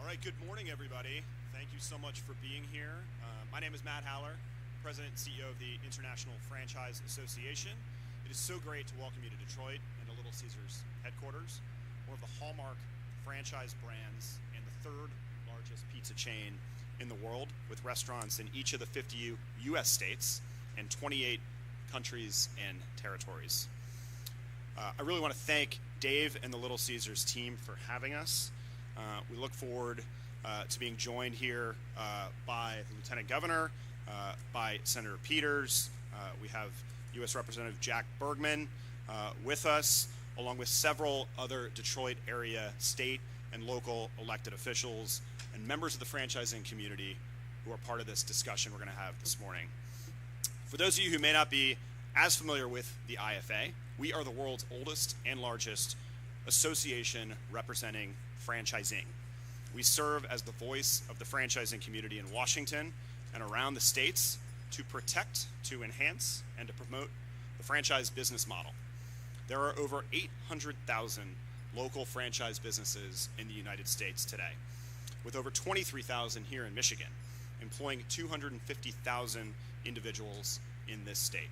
right, good morning, everybody. Thank you so much for being here. My name is Matt Haller, President and CEO of the International Franchise Association. It is so great to welcome you to Detroit and to Little Caesars headquarters, one of the hallmark franchise brands and the third largest pizza chain in the world, with restaurants in each of the 50 U.S. states and 28 countries and territories. I really want to thank Dave and the Little Caesars team for having us. We look forward to being joined here by the Lieutenant Governor, by Senator Peters. We have U.S. Representative Jack Bergman with us, along with several other Detroit area state and local elected officials and members of the franchising community who are part of this discussion we're going to have this morning. For those of you who may not be as familiar with the IFA, we are the world's oldest and largest association representing franchising. We serve as the voice of the franchising community in Washington and around the states to protect, to enhance, and to promote the franchise business model. There are over 800,000 local franchise businesses in the United States today, with over 23,000 here in Michigan, employing 250,000 individuals in this state.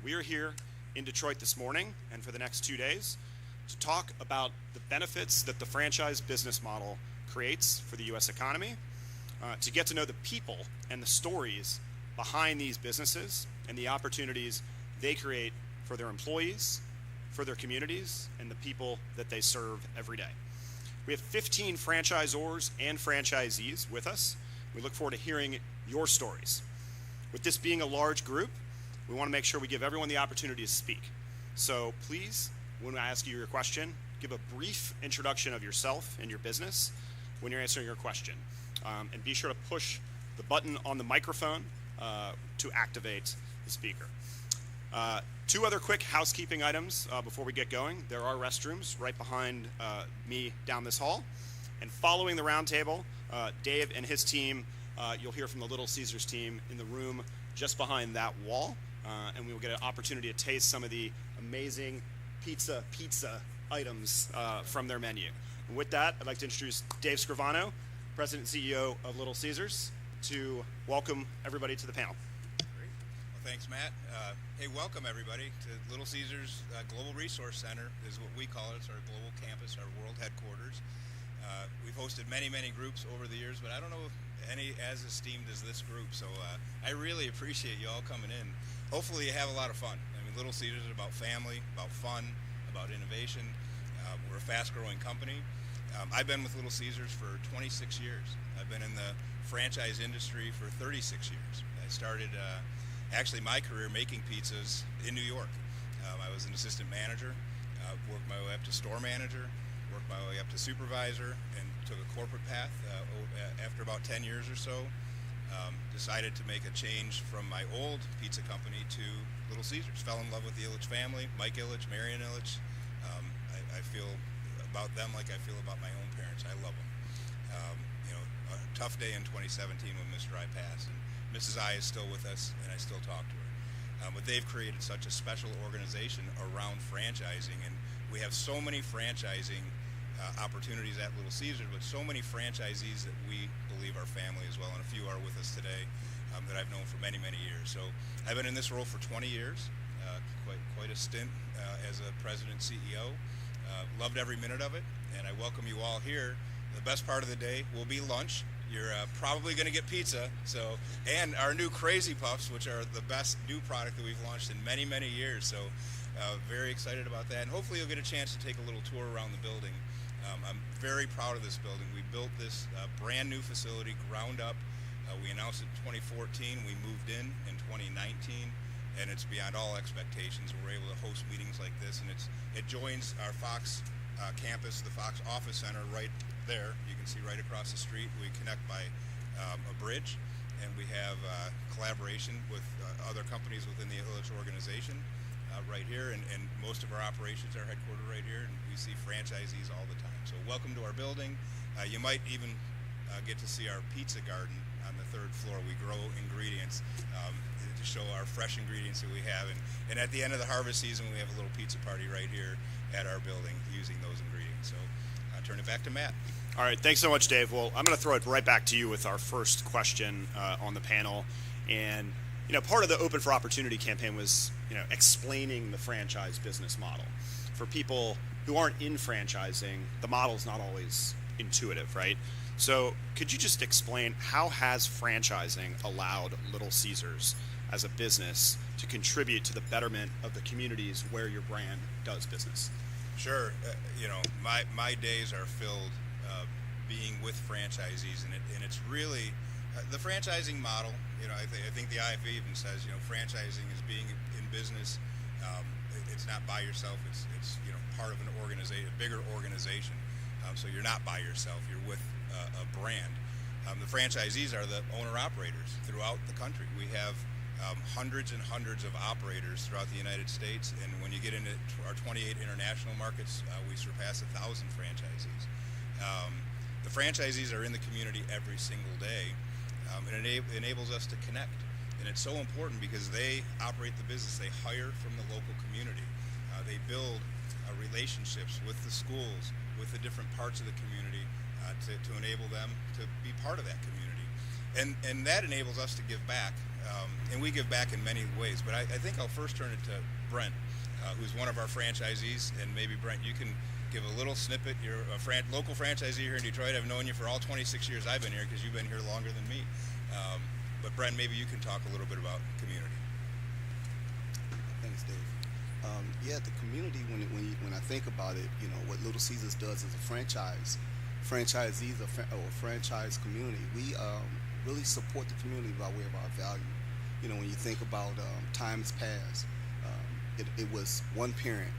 We are here in Detroit this morning and for the next 2 days to talk about the benefits that the franchise business model creates for the U.S. economy, to get to know the people and the stories behind these businesses and the opportunities they create for their employees, for their communities, and the people that they serve every day. We have 15 franchisors and franchisees with us. We look forward to hearing your stories. With this being a large group, we want to make sure we give everyone the opportunity to speak. So please, when I ask you your question, give a brief introduction of yourself and your business when you're answering your question. And be sure to push the button on the microphone to activate the speaker. Two other quick housekeeping items before we get going. There are restrooms right behind me down this hall. And following the roundtable, Dave and his team, you'll hear from the Little Caesars team in the room just behind that wall. And we will get an opportunity to taste some of the amazing pizza items from their menu. And with that, I'd like to introduce Dave Scrivano, President and CEO of Little Caesars, to welcome everybody to the panel. Great. Well, thanks, Matt. Hey, welcome everybody to Little Caesars Global Resource Center is what we call it. It's our global campus, our world headquarters. We've hosted many groups over the years, but I don't know if any as esteemed as this group. So I really appreciate you all coming in. Hopefully you have a lot of fun. I mean, Little Caesars is about family, about fun, about innovation. We're a fast-growing company. I've been with Little Caesars for 26 years. I've been in the franchise industry for 36 years. I started actually my career making pizzas in New York. I was an assistant manager, worked my way up to store manager, worked my way up to supervisor, and took a corporate path after about 10 years or so. Decided to make a change from my old pizza company to Little Caesars. Fell in love with the Illich family, Mike Illich, Marion Illich. I feel about them like I feel about my own parents. I love them. A tough day in 2017 when Mr. I passed, and Mrs. I is still with us, and I still talk to her. But they've created such a special organization around franchising, and we have so many franchising opportunities at Little Caesars, but so many franchisees that we believe are family as well, and a few are with us today that I've known for many years. So I've been in this role for 20 years, quite a stint as a president CEO. Loved every minute of it, and I welcome you all here. The best part of the day will be lunch. You're probably going to get pizza, and our new Crazy Puffs, which are the best new product that we've launched in many years. So very excited about that, and hopefully you'll get a chance to take a little tour around the building. I'm very proud of this building. We built this brand new facility, ground up. We announced it in 2014. We moved in 2019, and it's beyond all expectations. We're able to host meetings like this, and it joins our Fox campus, the Fox Office Center right there. You can see right across the street. We connect by a bridge, and we have collaboration with other companies within the Illich organization right here, and most of our operations are headquartered right here, and we see franchisees all the time. So welcome to our building. You might even get to see our pizza garden on the third floor. We grow ingredients to show our fresh ingredients that we have, and at the end of the harvest season we have a little pizza party right here at our building using those ingredients. So I'll turn it back to Matt. All right, thanks so much, Dave. Well, I'm going to throw it right back to you with our first question on the panel. And part of the Open for Opportunity campaign was explaining the franchise business model. For people who aren't in franchising, the model's not always intuitive, right? So could you just explain, how has franchising allowed Little Caesars as a business to contribute to the betterment of the communities where your brand does business? Sure. My days are filled being with franchisees, and it's really the franchising model. I think the IFA even says, franchising is being in business. It's not by yourself. It's part of an organization, a bigger organization. So you're not by yourself. You're with a brand. The franchisees are the owner-operators throughout the country. We have hundreds and hundreds of operators throughout the United States, and when you get into our 28 international markets, we surpass 1,000 franchisees. The franchisees are in the community every single day, and it enables us to connect. And it's so important because they operate the business. They hire from the local community. They build relationships with the schools, with the different parts of the community to enable them to be part of that community. And that enables us to give back. And we give back in many ways. But I think I'll first turn it to Brent, who's one of our franchisees. And maybe, Brent, you can give a little snippet. You're a local franchisee here in Detroit. I've known you for all 26 years I've been here, because you've been here longer than me. But Brent, maybe you can talk a little bit about community. Thanks, Dave. The community, when I think about it, what Little Caesars does as a franchisees or franchise community, we really support the community by way of our value. When you think about times past, it was one parent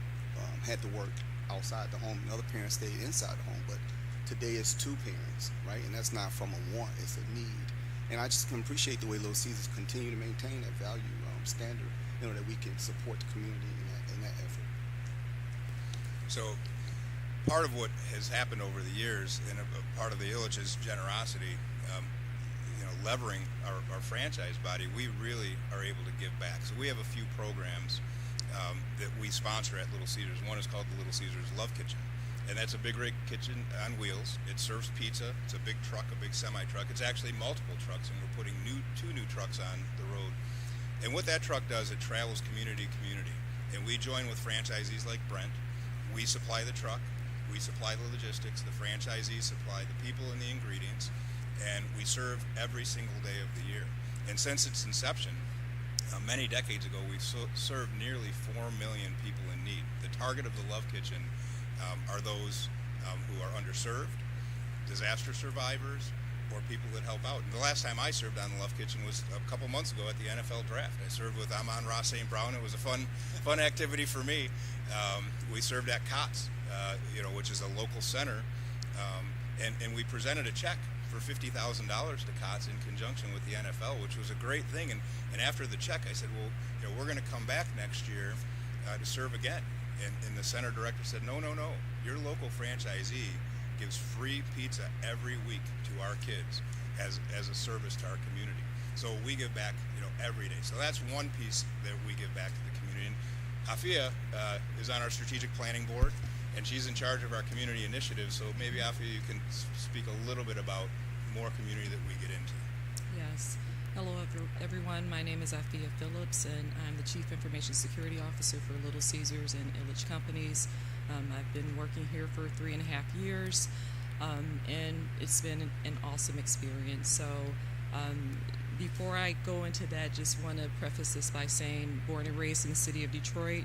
had to work outside the home, another parent stayed inside the home, but today it's two parents, right? And that's not from a want, it's a need. And I just can appreciate the way Little Caesars continue to maintain that value standard, that we can support the community in that effort. So part of what has happened over the years, and a part of the Illich's generosity, levering our franchise body, we really are able to give back. So we have a few programs that we sponsor at Little Caesars. One is called the Little Caesars Love Kitchen, and that's a big rig kitchen on wheels. It serves pizza. It's a big truck, a big semi-truck. It's actually multiple trucks, and we're putting two new trucks on the road. And what that truck does, it travels community to community. And we join with franchisees like Brent. We supply the truck. We supply the logistics. The franchisees supply the people and the ingredients. And we serve every single day of the year. And since its inception, many decades ago, we've served nearly 4 million people in need. The target of the Love Kitchen are those who are underserved, disaster survivers, or people that help out. And the last time I served on the Love Kitchen was a couple months ago at the NFL draft. I served with Amon-Ra St. Brown. It was a fun activity for me. We served at COTS, which is a local center, and we presented a check for $50,000 to COTS in conjunction with the NFL, which was a great thing. And after the check, I said, well, we're going to come back next year to serve again. And the center director said, no. Your local franchisee gives free pizza every week to our kids as a service to our community. So we give back, every day. So that's one piece that we give back to the community. And Afia is on our strategic planning board, and she's in charge of our community initiatives. So maybe, Afia, you can speak a little bit about more community that we get into. Yes. Hello, everyone. My name is Afia Phillips, and I'm the Chief Information Security Officer for Little Caesars and Illich Companies. I've been working here for 3.5 years, and it's been an awesome experience. So before I go into that, just want to preface this by saying, born and raised in the city of Detroit,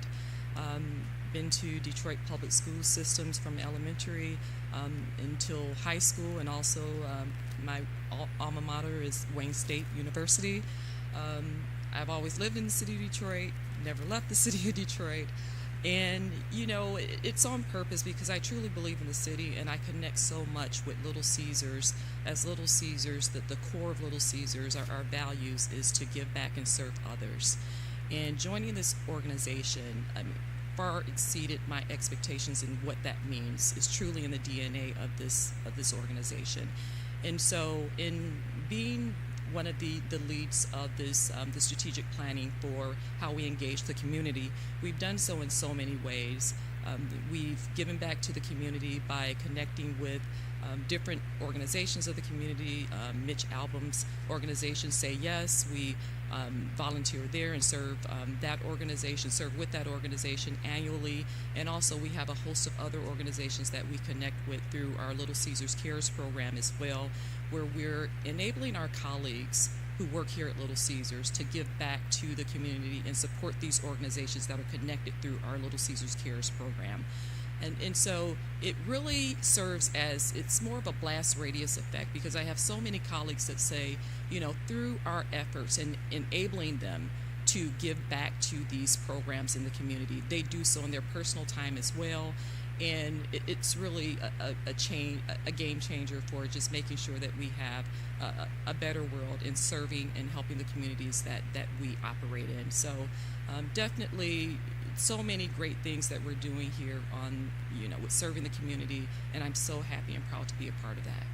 been to Detroit public school systems from elementary until high school, and also my alma mater is Wayne State University. I've always lived in the city of Detroit, never left the city of Detroit. And, it's on purpose because I truly believe in the city, and I connect so much with Little Caesars. As Little Caesars, that the core of Little Caesars, our values, is to give back and serve others. And joining this organization far exceeded my expectations in what that means. It's truly in the DNA of this organization. And so in being one of the leads of this the strategic planning for how we engage the community, we've done so in so many ways. We've given back to the community by connecting with different organizations of the community. Mitch Album's organization, Say Yes, we volunteer there and serve with that organization annually. And also we have a host of other organizations that we connect with through our Little Caesars Cares program as well, where we're enabling our colleagues who work here at Little Caesars to give back to the community and support these organizations that are connected through our Little Caesars Cares program. And so it really serves as, it's more of a blast radius effect, because I have so many colleagues that say, through our efforts and enabling them to give back to these programs in the community, they do so in their personal time as well. And it's really a game changer for just making sure that we have a better world in serving and helping the communities that we operate in. So definitely so many great things that we're doing here on, with serving the community, and I'm so happy and proud to be a part of that.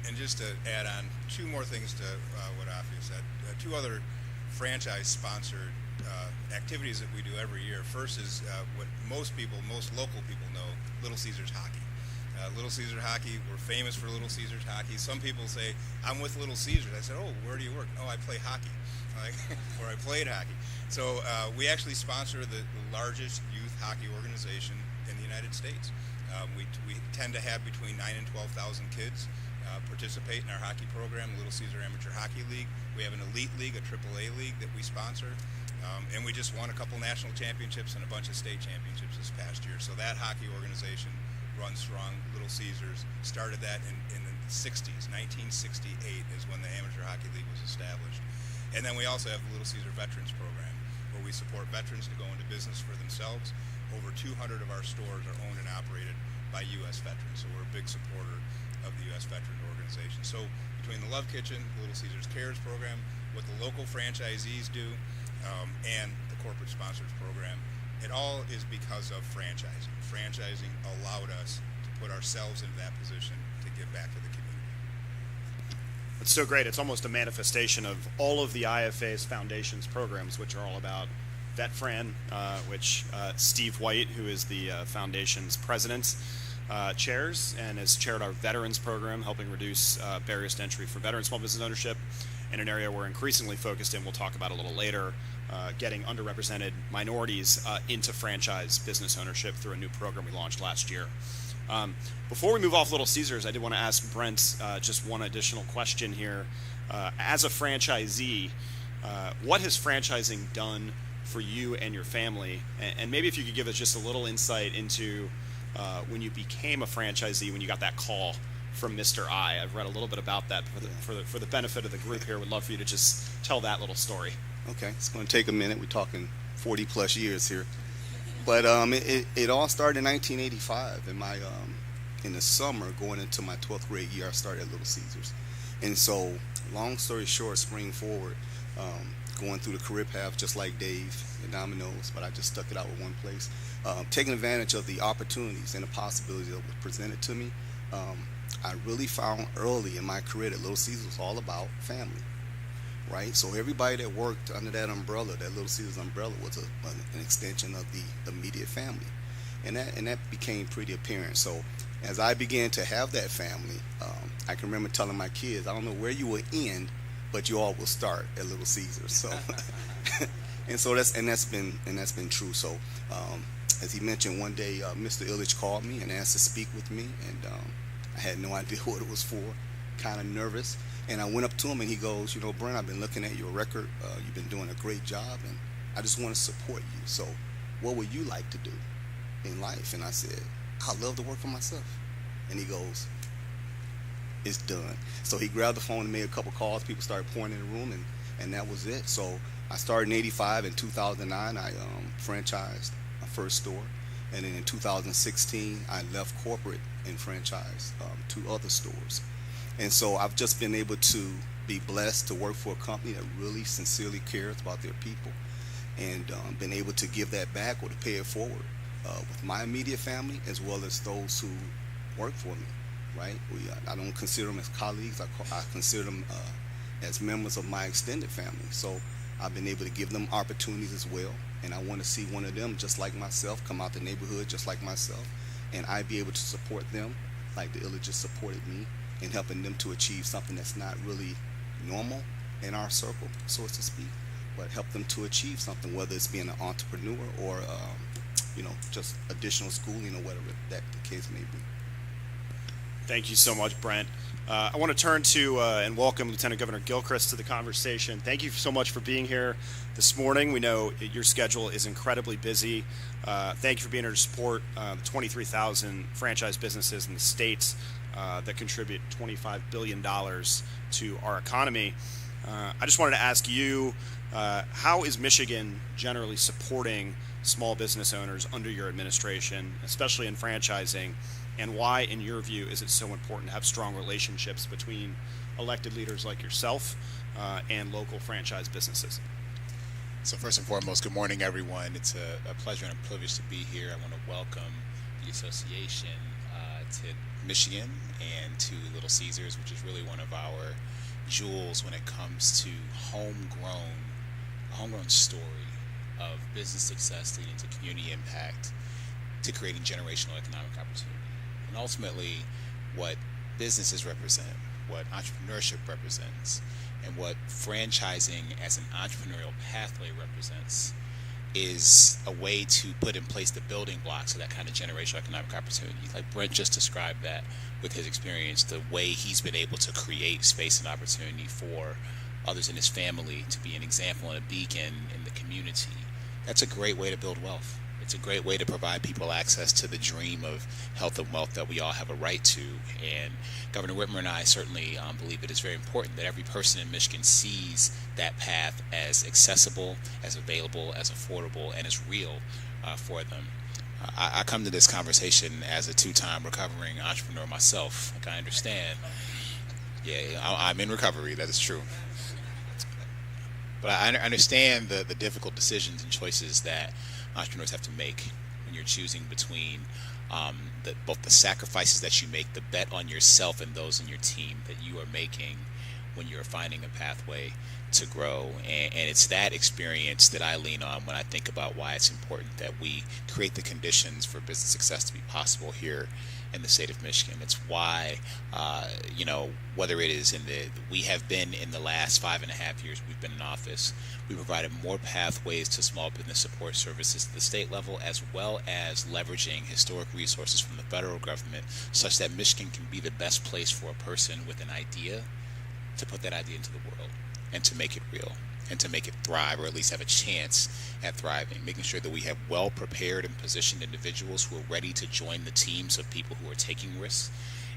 And just to add on two more things to what Afia said, two other franchise-sponsored activities that we do every year. First is what most local people know, Little Caesars Hockey. Little Caesars Hockey, we're famous for Little Caesars Hockey. Some people say, I'm with Little Caesars. I said, oh, where do you work? Oh, I play hockey, or I played hockey. So we actually sponsor the largest youth hockey organization in the United States. We tend to have between 9,000 and 12,000 kids participate in our hockey program, the Little Caesar Amateur Hockey League. We have an elite league, a AAA league that we sponsor. And we just won a couple national championships and a bunch of state championships this past year. So that hockey organization runs strong. Little Caesars started that in the 60s. 1968 is when the Amateur Hockey League was established. And then we also have the Little Caesar Veterans Program, where we support veterans to go into business for themselves. Over 200 of our stores are owned and operated by U.S. veterans. So we're a big supporter of the U.S. Veteran Organization. So between the Love Kitchen, the Little Caesars Cares program, what the local franchisees do, and the corporate sponsors program, it all is because of franchising. Franchising allowed us to put ourselves into that position to give back to the community. It's so great. It's almost a manifestation of all of the IFA's foundation's programs, which are all about VetFran, which Steve White, who is the foundation's president, chairs and has chaired our veterans program, helping reduce barriers to entry for veteran small business ownership, in an area we're increasingly focused in, we'll talk about a little later, getting underrepresented minorities into franchise business ownership through a new program we launched last year. Before we move off Little Caesars, I did want to ask Brent just one additional question here. As a franchisee, what has franchising done for you and your family? And maybe if you could give us just a little insight into when you became a franchisee, when you got that call from Mr. I. I've read a little bit about that for the benefit of the group here. Would love for you to just tell that little story. Okay, it's going to take a minute. We're talking 40 plus years here. But it all started in 1985. In the summer, going into my 12th grade year, I started at Little Caesars. And so, long story short, spring forward, going through the career path just like Dave and Domino's, but I just stuck it out with one place. Taking advantage of the opportunities and the possibilities that were presented to me, I really found early in my career that Little Caesars was all about family, right? So everybody that worked under that umbrella, that Little Caesars umbrella, was an extension of the immediate family, and that became pretty apparent. So as I began to have that family, I can remember telling my kids, I don't know where you will end, but you all will start at Little Caesars. So that's been true. So as he mentioned, one day Mr. Illich called me and asked to speak with me, and I had no idea what it was for, kind of nervous. And I went up to him and he goes, Brent, I've been looking at your record. You've been doing a great job, and I just want to support you. So what would you like to do in life? And I said, I'd love to work for myself. And he goes, it's done. So he grabbed the phone and made a couple calls. People started pouring in the room, and that was it. So I started in 85. In 2009, I franchised my first store. And then in 2016, I left corporate and franchised 2 other stores. And so I've just been able to be blessed to work for a company that really sincerely cares about their people, and been able to give that back or to pay it forward with my immediate family as well as those who work for me, right? I don't consider them as colleagues. I consider them as members of my extended family. So I've been able to give them opportunities as well, and I want to see one of them, just like myself, come out the neighborhood just like myself, and I be able to support them like the Illages supported me in helping them to achieve something that's not really normal in our circle, so to speak, but help them to achieve something, whether it's being an entrepreneur or just additional schooling or whatever that the case may be. Thank you so much, Brent. I want to turn to and welcome Lieutenant Governor Gilchrist to the conversation. Thank you so much for being here this morning. We know your schedule is incredibly busy. Thank you for being here to support the 23,000 franchise businesses in the state that contribute $25 billion to our economy. I just wanted to ask you, how is Michigan generally supporting small business owners under your administration, especially in franchising? And why, in your view, is it so important to have strong relationships between elected leaders like yourself and local franchise businesses? So first and foremost, good morning, everyone. It's a pleasure and a privilege to be here. I want to welcome the association to Michigan and to Little Caesars, which is really one of our jewels when it comes to a homegrown story of business success leading to community impact, to creating generational economic opportunity. And ultimately, what businesses represent, what entrepreneurship represents, and what franchising as an entrepreneurial pathway represents is a way to put in place the building blocks of that kind of generational economic opportunity. Like Brent just described that with his experience, the way he's been able to create space and opportunity for others in his family to be an example and a beacon in the community. That's a great way to build wealth. It's a great way to provide people access to the dream of health and wealth that we all have a right to. And Governor Whitmer and I certainly believe it is very important that every person in Michigan sees that path as accessible, as available, as affordable, and as real for them. I come to this conversation as a two-time recovering entrepreneur myself. Like, I understand. Yeah, I'm in recovery. That is true. But I understand the difficult decisions and choices that entrepreneurs have to make when you're choosing between both the sacrifices that you make, the bet on yourself and those in your team that you are making when you're finding a pathway to grow. And it's that experience that I lean on when I think about why it's important that we create the conditions for business success to be possible here in the state of Michigan. It's why, whether it is we have been in the last 5.5 years we've been in office, we provided more pathways to small business support services at the state level, as well as leveraging historic resources from the federal government, such that Michigan can be the best place for a person with an idea to put that idea into the world and to make it real and to make it thrive, or at least have a chance at thriving, making sure that we have well-prepared and positioned individuals who are ready to join the teams of people who are taking risks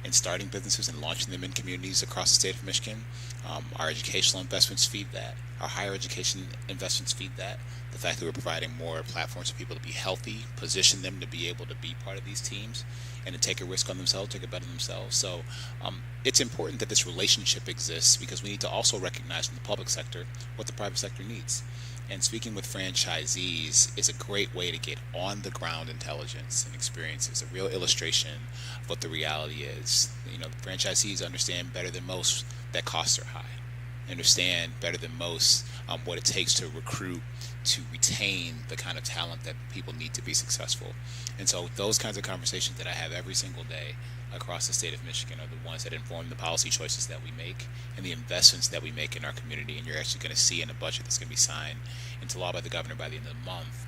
and starting businesses and launching them in communities across the state of Michigan. Our educational investments feed that. Our higher education investments feed that. The fact that we're providing more platforms for people to be healthy, position them to be able to be part of these teams and to take a risk on themselves, take a bet on themselves. So it's important that this relationship exists, because we need to also recognize from the public sector what the private sector needs. And speaking with franchisees is a great way to get on the ground intelligence and experiences, a real illustration of what the reality is. The franchisees understand better than most that costs are high, understand better than most what it takes to recruit, to retain the kind of talent that people need to be successful. And so those kinds of conversations that I have every single day across the state of Michigan are the ones that inform the policy choices that we make and the investments that we make in our community. And you're actually going to see in a budget that's going to be signed into law by the governor by the end of the month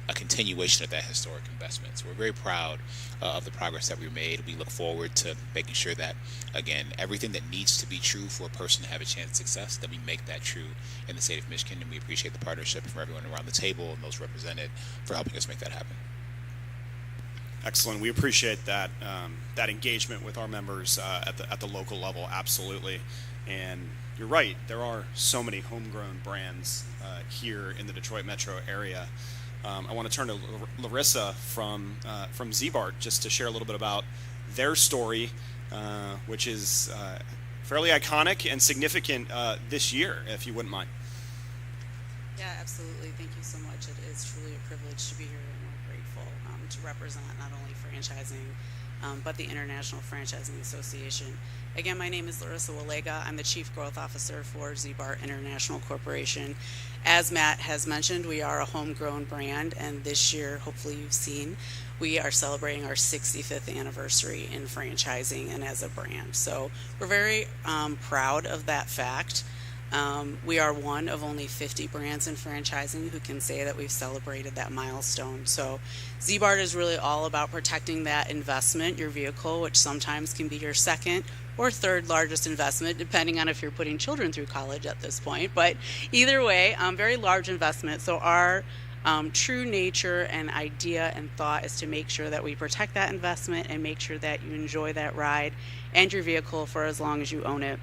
a continuation of that historic investment. So we're very proud of the progress that we made. We look forward to making sure that, again, everything that needs to be true for a person to have a chance at success, that we make that true in the state of Michigan. And we appreciate the partnership from everyone around the table and those represented for helping us make that happen. Excellent. We appreciate that that engagement with our members at the local level. Absolutely. And you're right. There are so many homegrown brands here in the Detroit metro area. I want to turn to Larissa from Z-Bart just to share a little bit about their story, which is fairly iconic and significant this year, if you wouldn't mind. Yeah, absolutely. Thank you so much. It is truly a privilege to be here, and we're grateful to represent not only franchising but the International Franchising Association. Again, my name is Larissa Walega. I'm the Chief Growth Officer for Z-Bar International Corporation. As Matt has mentioned, we are a homegrown brand, and this year, hopefully you've seen, we are celebrating our 65th anniversary in franchising and as a brand. So we're very proud of that fact. We are one of only 50 brands in franchising who can say that we've celebrated that milestone. So Z-Bar is really all about protecting that investment, your vehicle, which sometimes can be your second or third largest investment, depending on if you're putting children through college at this point. But either way, very large investment. So our true nature and idea and thought is to make sure that we protect that investment and make sure that you enjoy that ride and your vehicle for as long as you own it.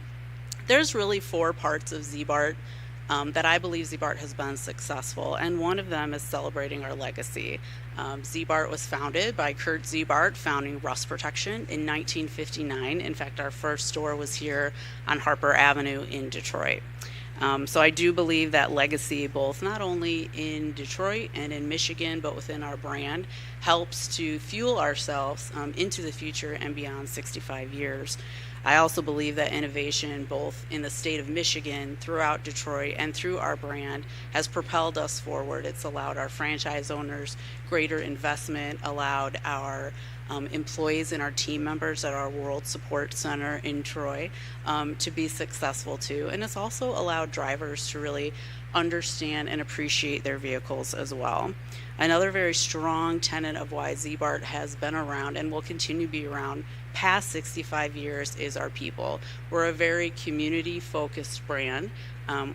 There's really 4 parts of Z-Bart that I believe Z-Bart has been successful, and one of them is celebrating our legacy. Z-Bart was founded by Kurt Z-Bart, founding Rust Protection in 1959. In fact, our first store was here on Harper Avenue in Detroit. So I do believe that legacy, both not only in Detroit and in Michigan, but within our brand, helps to fuel ourselves into the future and beyond 65 years. I also believe that innovation, both in the state of Michigan, throughout Detroit, and through our brand, has propelled us forward. It's allowed our franchise owners greater investment, allowed our employees and our team members at our World Support Center in Troy to be successful too. And it's also allowed drivers to really understand and appreciate their vehicles as well. Another very strong tenet of why Z-Bart has been around and will continue to be around past 65 years is our people. We're a very community-focused brand.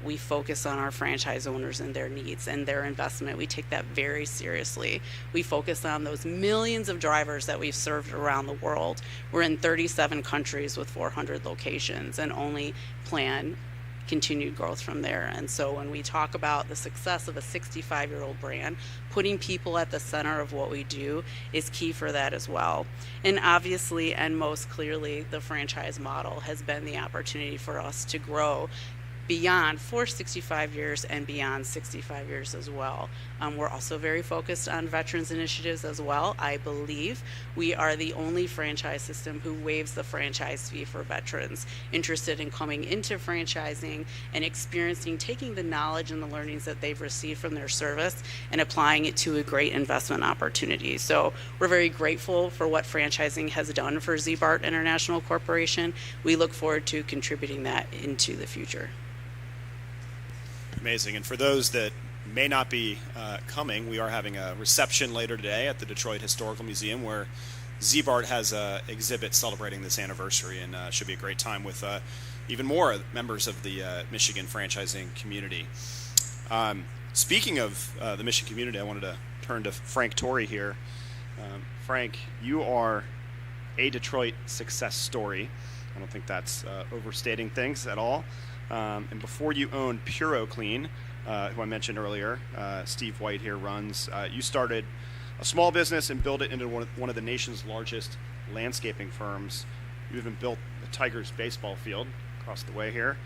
We focus on our franchise owners and their needs and their investment. We take that very seriously. We focus on those millions of drivers that we've served around the world. We're in 37 countries with 400 locations and only plan continued growth from there. And so when we talk about the success of a 65-year-old brand, putting people at the center of what we do is key for that as well. And obviously, and most clearly, the franchise model has been the opportunity for us to grow beyond for 65 years and beyond 65 years as well. We're also very focused on veterans initiatives as well. I believe we are the only franchise system who waives the franchise fee for veterans interested in coming into franchising and experiencing, taking the knowledge and the learnings that they've received from their service and applying it to a great investment opportunity. So we're very grateful for what franchising has done for Z-Bart International Corporation. We look forward to contributing that into the future. Amazing. And for those that may not be coming, we are having a reception later today at the Detroit Historical Museum where Z-Bart has an exhibit celebrating this anniversary, and should be a great time with even more members of the Michigan franchising community. Speaking of the Michigan community, I wanted to turn to Frank Torrey here. Frank, you are a Detroit success story. I don't think that's overstating things at all. And before you owned Puro Clean, who I mentioned earlier, Steve White here runs, you started a small business and built it into one of the nation's largest landscaping firms. You even built the Tigers baseball field across the way here,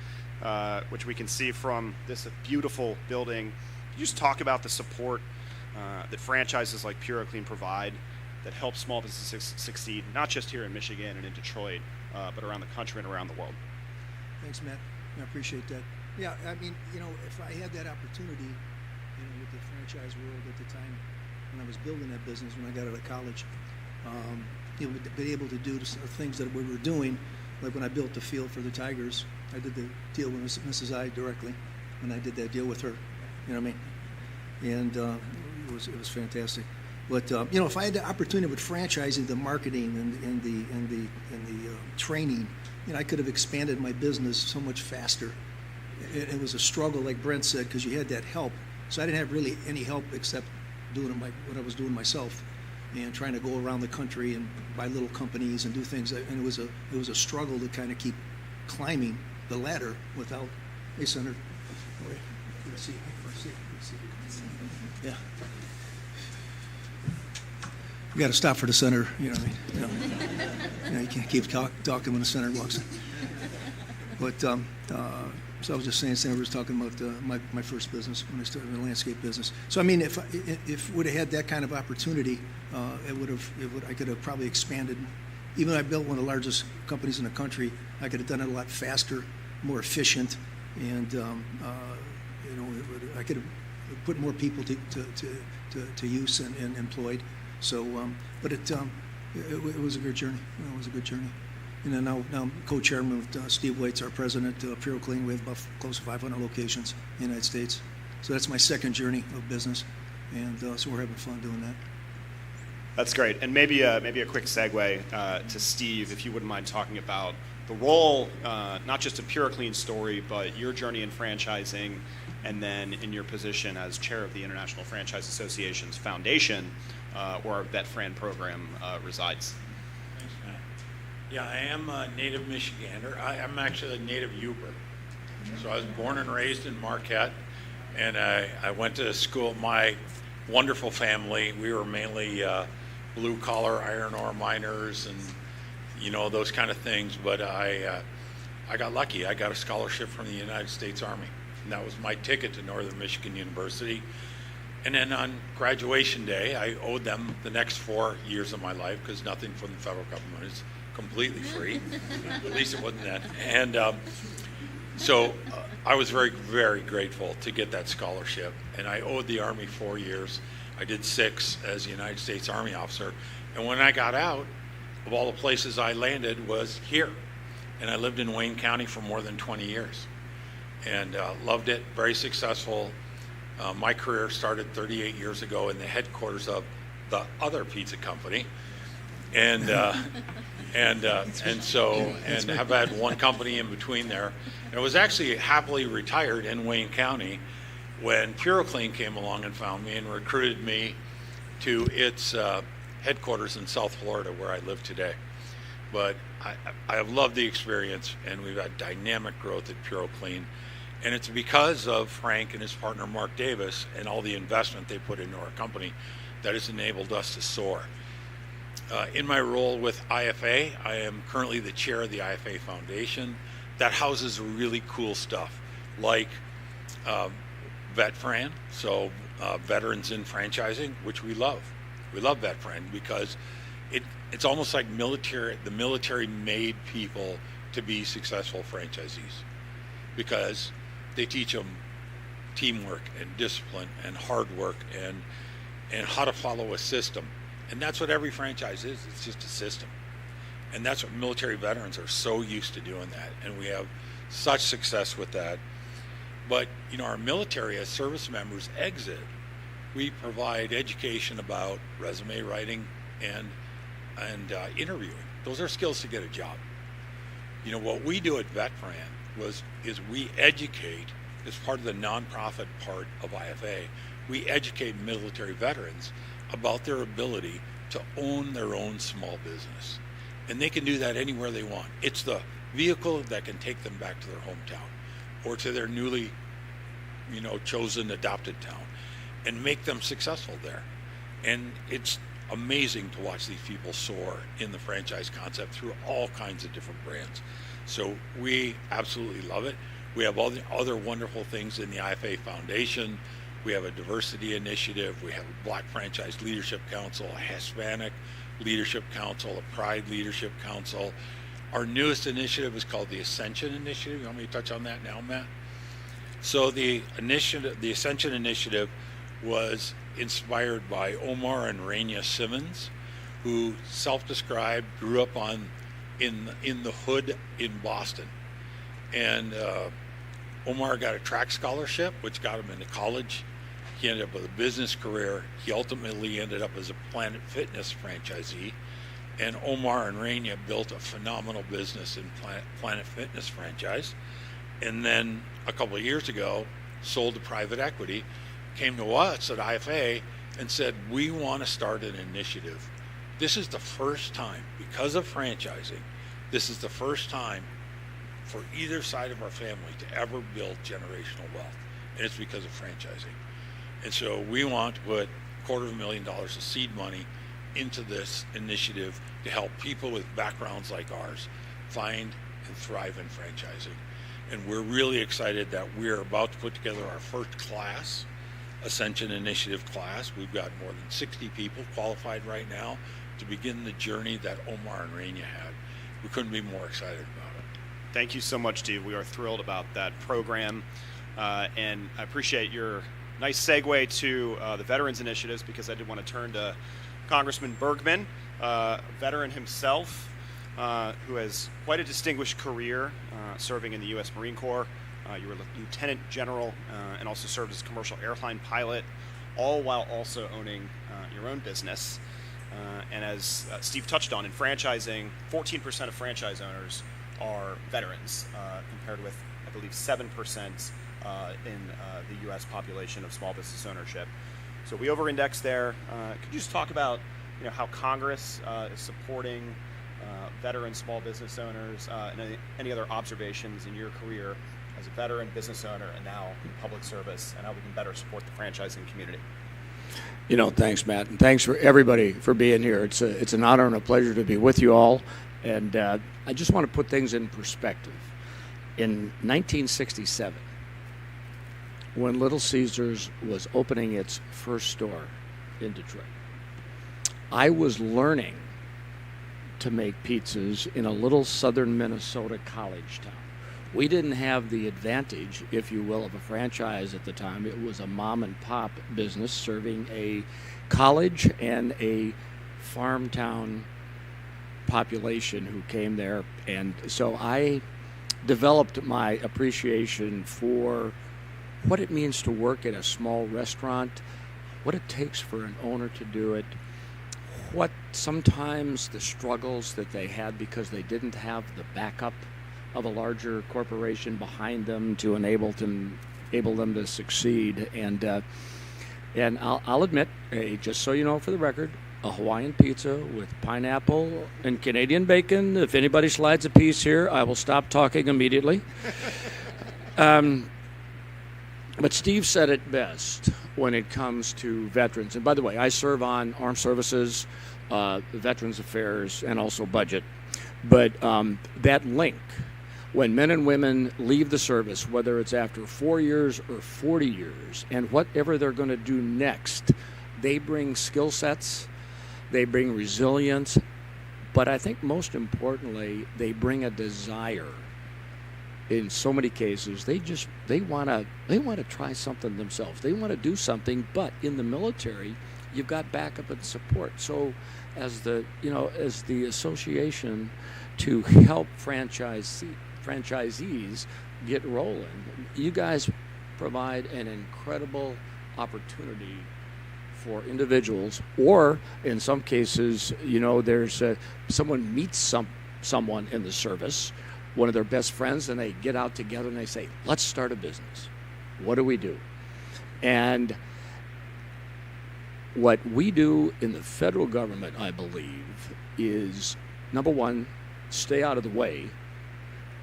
which we can see from this beautiful building. Can you just talk about the support that franchises like Puro Clean provide that help small businesses succeed, not just here in Michigan and in Detroit, but around the country and around the world? Thanks, Matt. I appreciate that. Yeah, I mean, if I had that opportunity, with the franchise world at the time when I was building that business, when I got out of college, be able to do the things that we were doing, like when I built the field for the Tigers. I did the deal with Mrs. I directly when I did that deal with her. You know what I mean? And it was fantastic. But if I had the opportunity with franchising, the marketing and the training, I could have expanded my business so much faster. It was a struggle, like Brent said, because you had that help. So I didn't have really any help except doing what I was doing myself, and trying to go around the country and buy little companies and do things. And it was a struggle to kind of keep climbing the ladder without. Hey, Senator. Let's see. Yeah. You got to stop for the center. You know what I mean? You can't keep talking when the center walks in. But So I was just saying, Sam was talking about my first business when I started the landscape business. So I mean, if would have had that kind of opportunity, I could have probably expanded. Even though I built one of the largest companies in the country, I could have done it a lot faster, more efficient, and I could have put more people to use and employed. So, but it was a good journey. It was a good journey. And then now I'm co-chairman with Steve Waits, our president, PureClean. We have about close to 500 locations in the United States. So that's my second journey of business, and so we're having fun doing that. That's great. And maybe a quick segue to Steve, if you wouldn't mind talking about the role, not just of PureClean's story, but your journey in franchising, and then in your position as chair of the International Franchise Association's foundation, where our Vet Fran program resides. Thanks, Matt. Yeah, I am a native Michigander. I'm actually a native Uber. So I was born and raised in Marquette, and I went to school. My wonderful family, we were mainly blue-collar iron ore miners and, those kind of things. But I got lucky. I got a scholarship from the United States Army, and that was my ticket to Northern Michigan University. And then on graduation day, I owed them the next 4 years of my life, because nothing from the federal government is completely free. At least it wasn't then. And so I was very, very grateful to get that scholarship. And I owed the Army 4 years. I did 6 as a United States Army officer. And when I got out, of all the places I landed was here. And I lived in Wayne County for more than 20 years. And loved it, very successful. My career started 38 years ago in the headquarters of the other pizza company. And have had one company in between there. And I was actually happily retired in Wayne County when PureClean came along and found me and recruited me to its headquarters in South Florida, where I live today. But I have loved the experience, and we've had dynamic growth at PureClean. And it's because of Frank and his partner Mark Davis and all the investment they put into our company that has enabled us to soar. In my role with IFA, I am currently the chair of the IFA Foundation. That houses really cool stuff like Vet Fran, so veterans in franchising, which we love. We love Vet Fran because it's almost like the military made people to be successful franchisees, because they teach them teamwork and discipline and hard work and how to follow a system. And that's what every franchise is. It's just a system. And that's what military veterans are so used to doing that. And we have such success with that. But, our military, as service members exit, we provide education about resume writing and interviewing. Those are skills to get a job. What we do at Vet Fran is we educate, as part of the nonprofit part of IFA, we educate military veterans about their ability to own their own small business. And they can do that anywhere they want. It's the vehicle that can take them back to their hometown or to their newly, chosen adopted town and make them successful there. And it's amazing to watch these people soar in the franchise concept through all kinds of different brands. So we absolutely love it. We have all the other wonderful things in the IFA Foundation. We have a diversity initiative. We have a Black Franchise Leadership Council, a Hispanic Leadership Council, a Pride Leadership Council. Our newest initiative is called the Ascension Initiative. You want me to touch on that now, Matt? So the Ascension Initiative was inspired by Omar and Raina Simmons, who self-described grew up in the hood in Boston. And Omar got a track scholarship, which got him into college. He ended up with a business career. He ultimately ended up as a Planet Fitness franchisee. And Omar and Raina built a phenomenal business in Planet Fitness franchise. And then a couple of years ago, sold to private equity, came to us at IFA and said, we want to start an initiative. This is the first time, because of franchising, this is the first time for either side of our family to ever build generational wealth. And it's because of franchising. And so we want to put $250,000 of seed money into this initiative to help people with backgrounds like ours find and thrive in franchising. And we're really excited that we're about to put together our first class, Ascension Initiative class. We've got more than 60 people qualified right now to begin the journey that Omar and Raina had. We couldn't be more excited about it. Thank you so much, Steve. We are thrilled about that program. And I appreciate your nice segue to the Veterans Initiatives, because I did want to turn to Congressman Bergman, veteran himself, who has quite a distinguished career serving in the U.S. Marine Corps. You were Lieutenant General and also served as a commercial airline pilot, all while also owning your own business. And as Steve touched on, in franchising, 14% of franchise owners are veterans, compared with, I believe, 7% in the U.S. population of small business ownership. So we over-index there. Could you just talk about how Congress is supporting veteran small business owners, and any other observations in your career as a veteran business owner and now in public service, and how we can better support the franchising community? Thanks, Matt, and thanks for everybody for being here. It's an honor and a pleasure to be with you all. And I just want to put things in perspective. In 1967, when Little Caesars was opening its first store in Detroit, I was learning to make pizzas in a little southern Minnesota college town. We didn't have the advantage, if you will, of a franchise at the time. It was a mom and pop business serving a college and a farm town population who came there. And so I developed my appreciation for what it means to work at a small restaurant, what it takes for an owner to do it, what sometimes the struggles that they had because they didn't have the backup of a larger corporation behind them to enable them to succeed. And I'll admit, hey, just so you know for the record, a Hawaiian pizza with pineapple and Canadian bacon. If anybody slides a piece here, I will stop talking immediately. But Steve said it best when it comes to veterans. And by the way, I serve on Armed Services, Veterans Affairs, and also Budget. But that link, when men and women leave the service, whether it's after 4 years or 40 years, and whatever they're going to do next, they bring skill sets, they bring resilience, but I think most importantly, they bring a desire. In so many cases, they want to try something themselves. They want to do something, but in the military, you've got backup and support. So, as the association to help franchisees get rolling, you guys provide an incredible opportunity for individuals, or in some cases, there's someone meets someone in the service, one of their best friends, and they get out together and they say, let's start a business. What do we do? And what we do in the federal government, I believe, is, number one, stay out of the way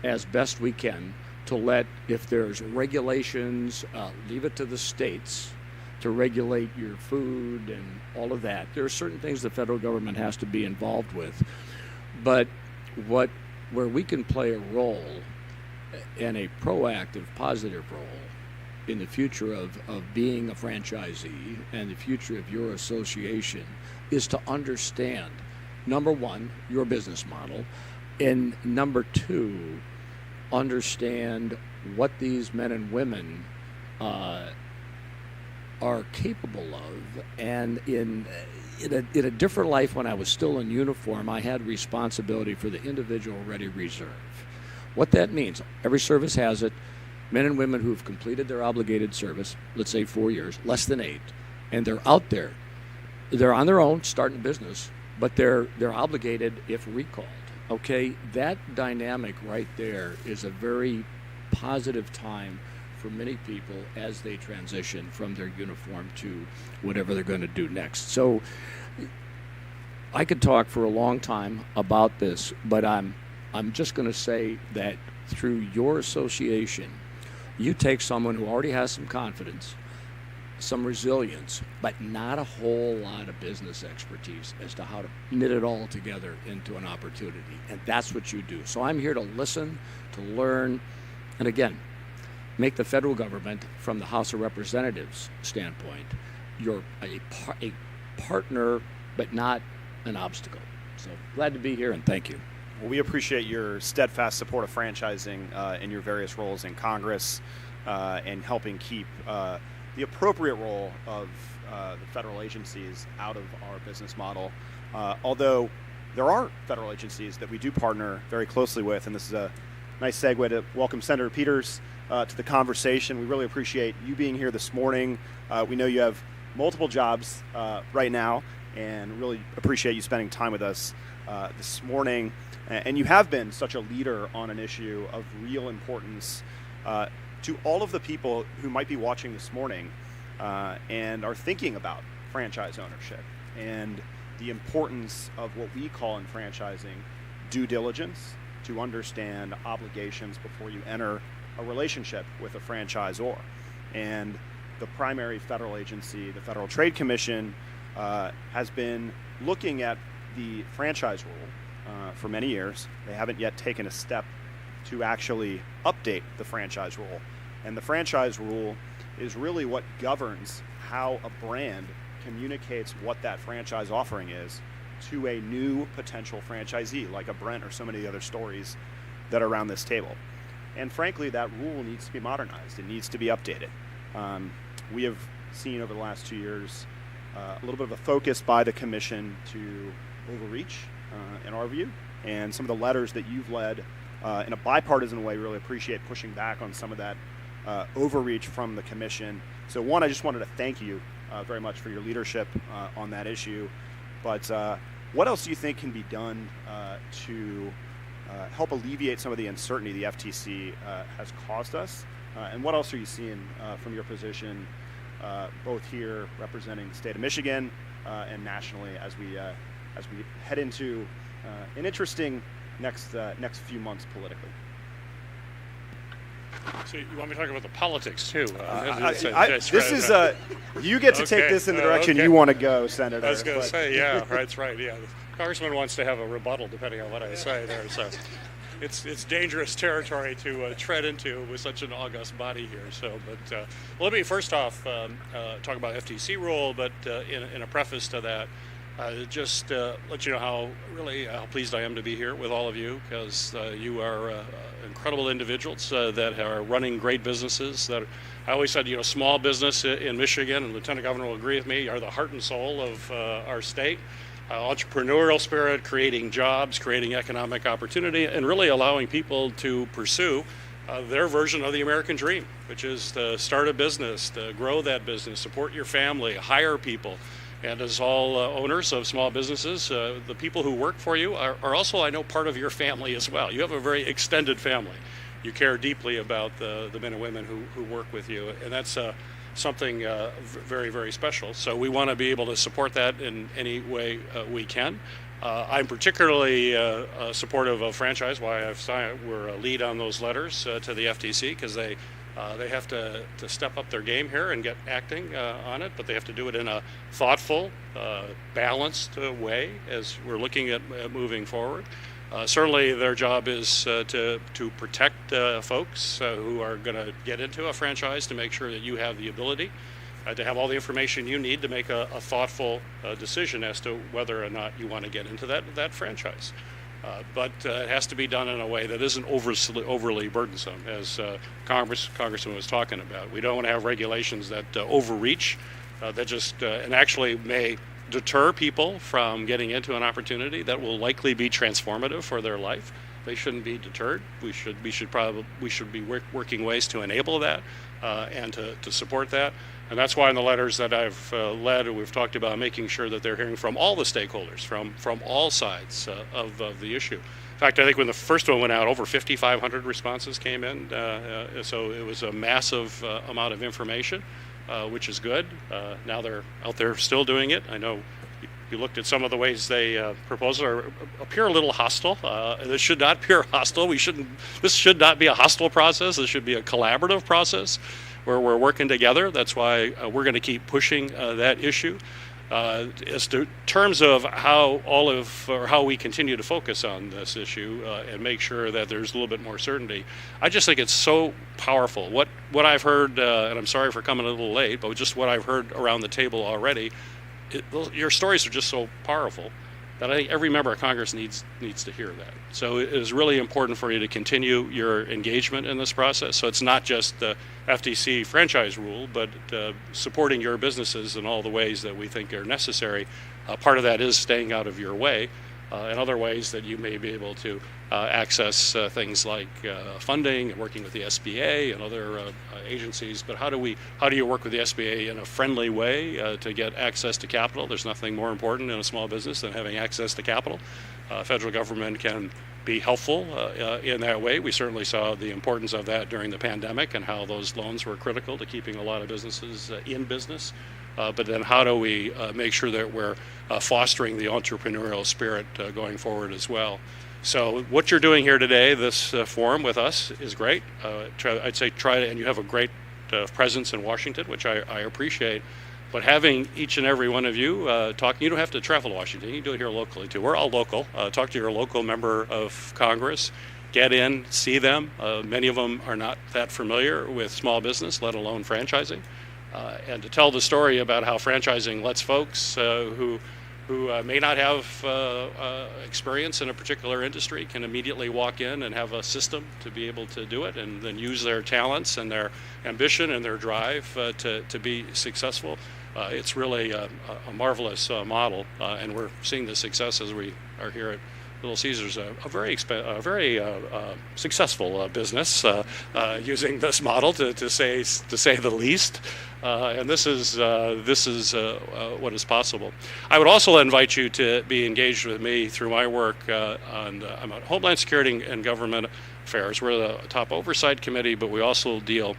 as best we can to let, if there's regulations, leave it to the states to regulate your food and all of that. There are certain things the federal government has to be involved with. But where we can play a role, and a proactive, positive role, in the future of being a franchisee and the future of your association, is to understand, number one, your business model, and number two, understand what these men and women are capable of. And in a different life, when I was still in uniform, I had responsibility for the individual ready reserve. What that means, every service has it. Men and women who've completed their obligated service, let's say 4 years, less than 8, and they're out there. They're on their own, starting a business, but they're obligated if recalled. Okay, that dynamic right there is a very positive time for many people as they transition from their uniform to whatever they're going to do next. So I could talk for a long time about this, but I'm just going to say that through your association, you take someone who already has some confidence, some resilience, but not a whole lot of business expertise as to how to knit it all together into an opportunity. And that's what you do. So I'm here to listen, to learn, And again, make the federal government, from the House of Representatives standpoint, you're a partner, but not an obstacle. So glad to be here, and thank you. Well, we appreciate your steadfast support of franchising in your various roles in Congress and helping keep the appropriate role of the federal agencies out of our business model. Although there are federal agencies that we do partner very closely with, and this is a nice segue to welcome Senator Peters to the conversation. We really appreciate you being here this morning. We know you have multiple jobs right now, and really appreciate you spending time with us this morning. And you have been such a leader on an issue of real importance to all of the people who might be watching this morning and are thinking about franchise ownership and the importance of what we call in franchising due diligence, to understand obligations before you enter a relationship with a franchisor. And the primary federal agency, the Federal Trade Commission, has been looking at the franchise rule for many years. They haven't yet taken a step to actually update the franchise rule. And the franchise rule is really what governs how a brand communicates what that franchise offering is to a new potential franchisee, like a Brent or so many other stories that are around this table. And frankly, that rule needs to be modernized. It needs to be updated. We have seen over the last 2 years a little bit of a focus by the commission to overreach, in our view, and some of the letters that you've led in a bipartisan way, really appreciate pushing back on some of that overreach from the commission. So one, I just wanted to thank you very much for your leadership on that issue. But what else do you think can be done to help alleviate some of the uncertainty the FTC has caused us? And what else are you seeing from your position, both here representing the state of Michigan and nationally as we head into an interesting next few months politically? So you want me to talk about the politics too? You get to take this in the direction you want to go, Senator. I was going to say, yeah, that's right. Yeah, the congressman wants to have a rebuttal depending on what I say there. So it's dangerous territory to tread into with such an august body here. So, but let me first off talk about FTC rule, but in a preface to that, just let you know how pleased I am to be here with all of you, because you are incredible individuals that are running great businesses. That I always said, small business in Michigan, and Lieutenant Governor will agree with me, are the heart and soul of our state. Entrepreneurial spirit, creating jobs, creating economic opportunity, and really allowing people to pursue their version of the American dream, which is to start a business, to grow that business, support your family, hire people. And as all owners of small businesses, the people who work for you are also, I know, part of your family as well. You have a very extended family. You care deeply about the men and women who work with you, and that's something very, very special. So we want to be able to support that in any way we can. I'm particularly supportive of franchise, why we're a lead on those letters to the FTC, because they have to step up their game here and get acting on it, but they have to do it in a thoughtful, balanced way as we're looking at moving forward. Certainly their job is to protect folks who are going to get into a franchise, to make sure that you have the ability to have all the information you need to make a thoughtful decision as to whether or not you want to get into that franchise. But it has to be done in a way that isn't overly burdensome, as Congressman was talking about. We don't want to have regulations that overreach, that just and actually may deter people from getting into an opportunity that will likely be transformative for their life. They shouldn't be deterred. We should be working ways to enable that and to support that. And that's why in the letters that I've led, we've talked about making sure that they're hearing from all the stakeholders, from all sides of the issue. In fact, I think when the first one went out, over 5,500 responses came in, so it was a massive amount of information, which is good. Now they're out there still doing it. I know you looked at some of the ways they propose it appear a little hostile. This should not appear hostile. This should not be a hostile process. This should be a collaborative process where we're working together. That's why we're going to keep pushing that issue. As to terms of how we continue to focus on this issue and make sure that there's a little bit more certainty, I just think it's so powerful. What I've heard, and I'm sorry for coming a little late, but just what I've heard around the table already, your stories are just so powerful that I think every member of Congress needs to hear that. So it is really important for you to continue your engagement in this process. So it's not just the FTC franchise rule, but supporting your businesses in all the ways that we think are necessary. Part of that is staying out of your way, and other ways that you may be able to access things like funding and working with the SBA and other agencies. But how do you work with the SBA in a friendly way to get access to capital? There's nothing more important in a small business than having access to capital. Federal government can be helpful in that way. We certainly saw the importance of that during the pandemic and how those loans were critical to keeping a lot of businesses in business. But then how do we make sure that we're fostering the entrepreneurial spirit going forward as well? So what you're doing here today, this forum with us, is great. I'd say try to, and you have a great presence in Washington, which I appreciate. But having each and every one of you talking, you don't have to travel to Washington. You can do it here locally too. We're all local. Talk to your local member of Congress. Get in, see them. Many of them are not that familiar with small business, let alone franchising. And to tell the story about how franchising lets folks who may not have experience in a particular industry can immediately walk in and have a system to be able to do it, and then use their talents and their ambition and their drive to be successful. It's really a marvelous model, and we're seeing the success as we are here at Little Caesars, a very successful business using this model to say the least. And this is what is possible. I would also invite you to be engaged with me through my work I'm on Homeland Security and Government Affairs. We're the top oversight committee, but we also deal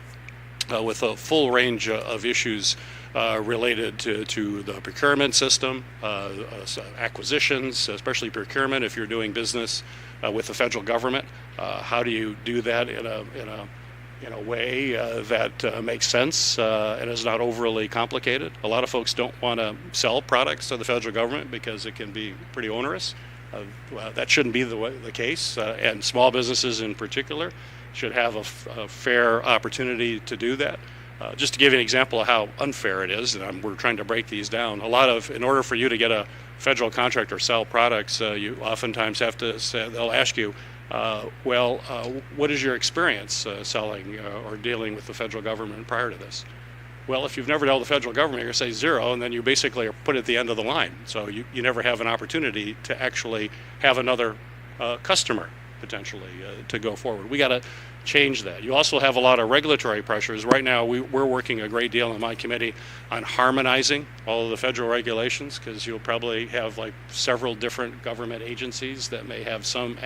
with a full range of issues related to the procurement system, acquisitions, especially procurement. If you're doing business with the federal government, how do you do that in a way that makes sense and is not overly complicated? A lot of folks don't want to sell products to the federal government because it can be pretty onerous. That shouldn't be the case, and small businesses in particular should have a fair opportunity to do that. Just to give you an example of how unfair it is, and we're trying to break these down. In order for you to get a federal contract or sell products, you oftentimes have to say, they'll ask you, what is your experience selling or dealing with the federal government prior to this? Well, if you've never dealt with the federal government, you're going to say zero, and then you basically are put at the end of the line. So you never have an opportunity to actually have another customer potentially to go forward. We got to change that. You also have a lot of regulatory pressures. Right now, we're working a great deal in my committee on harmonizing all of the federal regulations, because you'll probably have like several different government agencies that may have some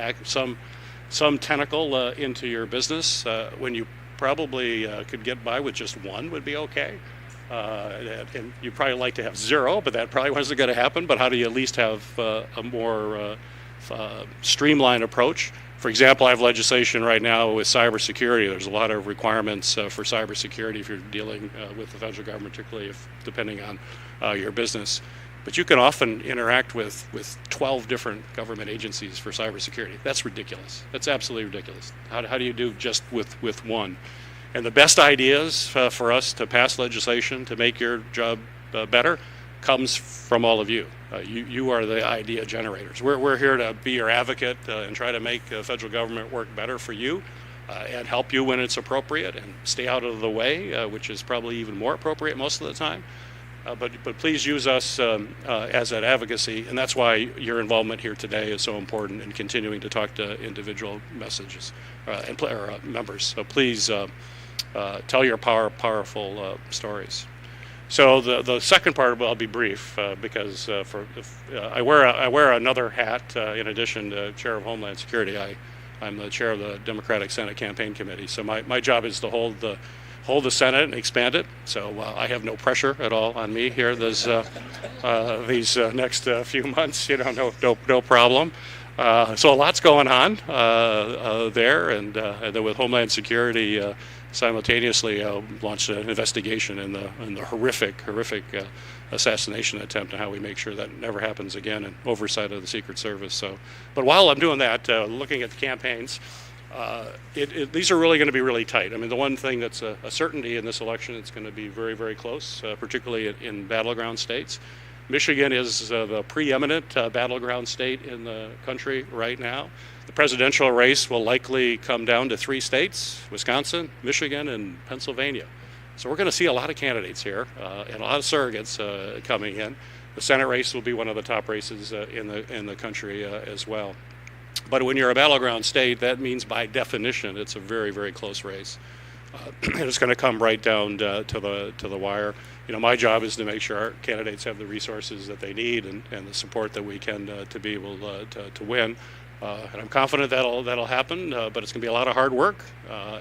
tentacle into your business when you probably could get by with just one would be okay. And you'd probably like to have zero, but that probably wasn't going to happen. But how do you at least have a more streamlined approach? For example, I have legislation right now with cybersecurity. There's a lot of requirements for cybersecurity if you're dealing with the federal government, particularly depending on your business. But you can often interact with 12 different government agencies for cybersecurity. That's ridiculous. That's absolutely ridiculous. How do you do just with one? And the best ideas for us to pass legislation to make your job better comes from all of you. You are the idea generators. We're here to be your advocate and try to make the federal government work better for you and help you when it's appropriate, and stay out of the way, which is probably even more appropriate most of the time. But please use us as that advocacy, and that's why your involvement here today is so important in continuing to talk to individual messages and members. So please tell your powerful stories. So the second part, I'll be brief because I wear another hat in addition to Chair of Homeland Security. I'm the chair of the Democratic Senate Campaign Committee. So my job is to hold the Senate and expand it. So I have no pressure at all on me here. There's these next few months, no problem. So a lot's going on there, and then with Homeland Security simultaneously launched an investigation in the horrific assassination attempt, and how we make sure that never happens again, and oversight of the Secret Service. So, but while I'm doing that, looking at the campaigns, these are really going to be really tight. I mean, the one thing that's a certainty in this election, it's going to be very, very close, particularly in battleground states. Michigan is the preeminent battleground state in the country right now. The presidential race will likely come down to 3 states: Wisconsin, Michigan, and Pennsylvania. So we're going to see a lot of candidates here and a lot of surrogates coming in. The Senate race will be one of the top races in the country as well. But when you're a battleground state, that means by definition it's a very, very close race. And it's going to come right down to the wire. You know, my job is to make sure our candidates have the resources that they need and the support that we can to be able to win. And I'm confident that'll happen, but it's going to be a lot of hard work.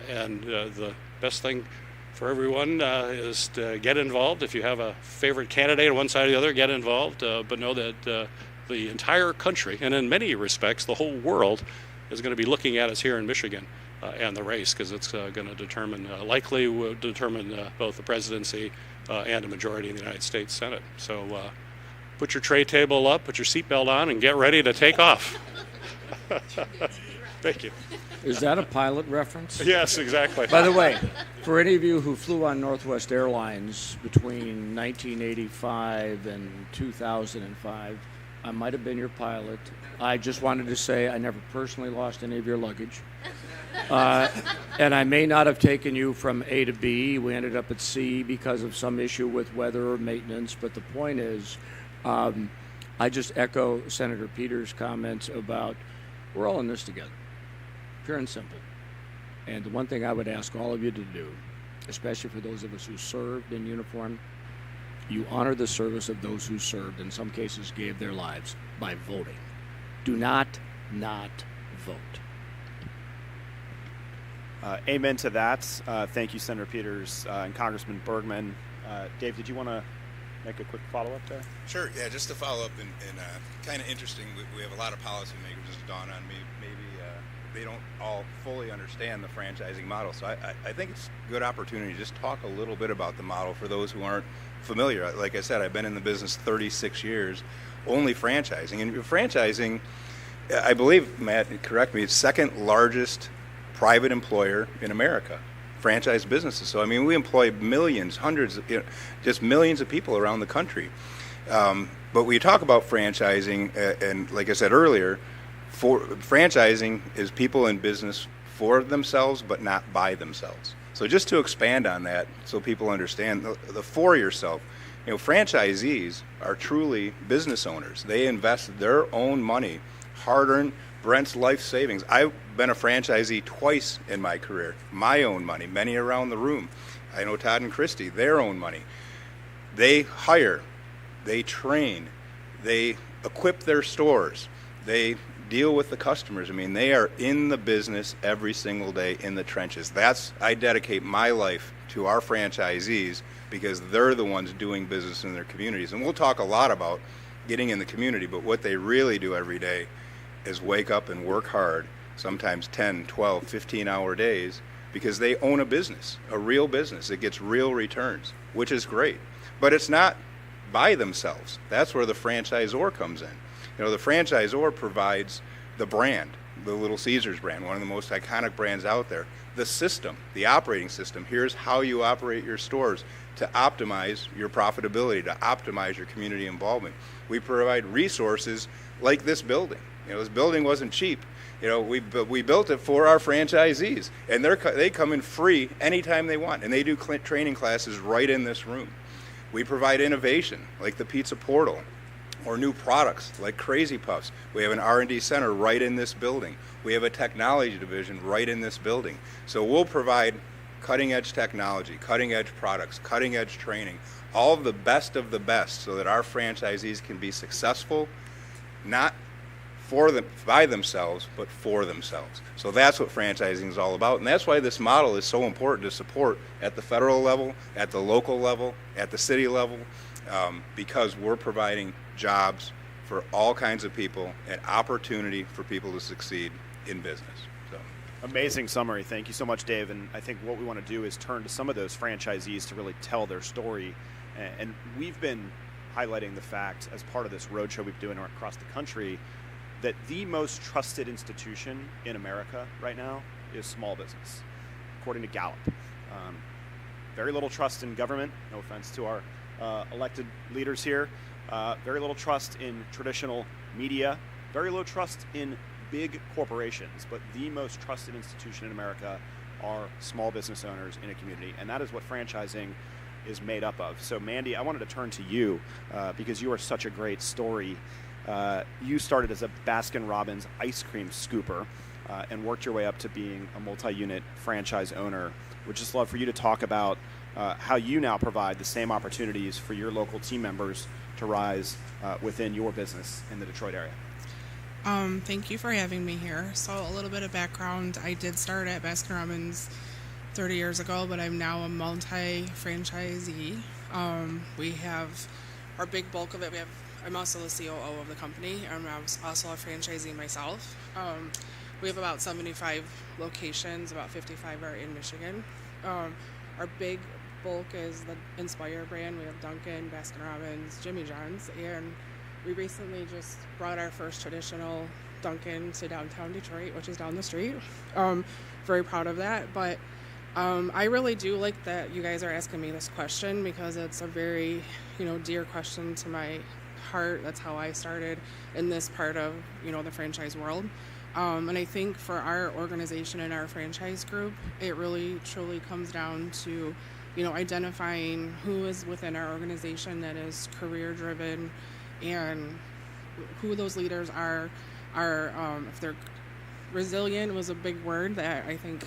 And the best thing for everyone is to get involved. If you have a favorite candidate on one side or the other, get involved. But know that the entire country, and in many respects the whole world, is going to be looking at us here in Michigan and the race, because it's going to determine, likely will determine both the presidency and a majority in the United States Senate. So put your tray table up, put your seatbelt on, and get ready to take off. Thank you. Is that a pilot reference? Yes, exactly. By the way, for any of you who flew on Northwest Airlines between 1985 and 2005, I might have been your pilot. I just wanted to say I never personally lost any of your luggage. And I may not have taken you from A to B. We ended up at C because of some issue with weather or maintenance. But the point is, I just echo Senator Peters' comments about we're all in this together, pure and simple. And the one thing I would ask all of you to do, especially for those of us who served in uniform, you honor the service of those who served, in some cases gave their lives, by voting. Do not vote. Amen to that. Thank you, Senator Peters and Congressman Bergman. Dave, did you want to make a quick follow-up there? Sure, yeah, just to follow up, and kind of interesting, we have a lot of policymakers, just dawn on me, maybe they don't all fully understand the franchising model. So I think it's a good opportunity to just talk a little bit about the model for those who aren't familiar. Like I said, I've been in the business 36 years, only franchising. And franchising, I believe, Matt, correct me, it's second largest private employer in America, franchise businesses. So, I mean, we employ millions, hundreds, just millions of people around the country. But when you talk about franchising, and like I said earlier, franchising is people in business for themselves, but not by themselves. So just to expand on that, so people understand, the for yourself, franchisees are truly business owners. They invest their own money, hard-earned, Brent's life savings. I've been a franchisee twice in my career, my own money, many around the room. I know Todd and Christy, their own money. They hire, they train, they equip their stores, they deal with the customers. I mean, they are in the business every single day in the trenches. I dedicate my life to our franchisees because they're the ones doing business in their communities. And we'll talk a lot about getting in the community, but what they really do every day is wake up and work hard, sometimes 10, 12, 15-hour days, because they own a business, a real business. It gets real returns, which is great. But it's not by themselves. That's where the franchisor comes in. The franchisor provides the brand, the Little Caesars brand, one of the most iconic brands out there. The system, the operating system. Here's how you operate your stores to optimize your profitability, to optimize your community involvement. We provide resources like this building. This building wasn't cheap. We built it for our franchisees, and they come in free anytime they want, and they do training classes right in this room. We provide innovation like the Pizza Portal, or new products like Crazy Puffs. We have an R&D center right in this building. We have a technology division right in this building. So we'll provide cutting-edge technology, cutting-edge products, cutting-edge training, all of the best so that our franchisees can be successful, not by themselves, but for themselves. So that's what franchising is all about, and that's why this model is so important to support at the federal level, at the local level, at the city level, because we're providing jobs for all kinds of people, an opportunity for people to succeed in business. So, amazing summary. Thank you so much, Dave. And I think what we want to do is turn to some of those franchisees to really tell their story. And we've been highlighting the fact, as part of this roadshow we've been doing across the country, that the most trusted institution in America right now is small business, according to Gallup. Very little trust in government, no offense to our elected leaders here. Very little trust in traditional media. Very low trust in big corporations. But the most trusted institution in America are small business owners in a community. And that is what franchising is made up of. So Mandy, I wanted to turn to you because you are such a great story. You started as a Baskin-Robbins ice cream scooper and worked your way up to being a multi-unit franchise owner. Would just love for you to talk about how you now provide the same opportunities for your local team members to rise within your business in the Detroit area. Thank you for having me here. So a little bit of background. I did start at Baskin-Robbins 30 years ago, but I'm now a multi-franchisee. We have our big bulk of it. I'm also the COO of the company. I'm also a franchisee myself. We have about 75 locations, about 55 are in Michigan. Our big bulk is the Inspire brand. We have Dunkin', Baskin-Robbins, Jimmy John's, and we recently just brought our first traditional Dunkin' to downtown Detroit, which is down the street. Very proud of that, but I really do like that you guys are asking me this question because it's a very, dear question to my heart. That's how I started in this part of, the franchise world. And I think for our organization and our franchise group, it really truly comes down to, identifying who is within our organization that is career driven and who those leaders are if they're resilient was a big word that I think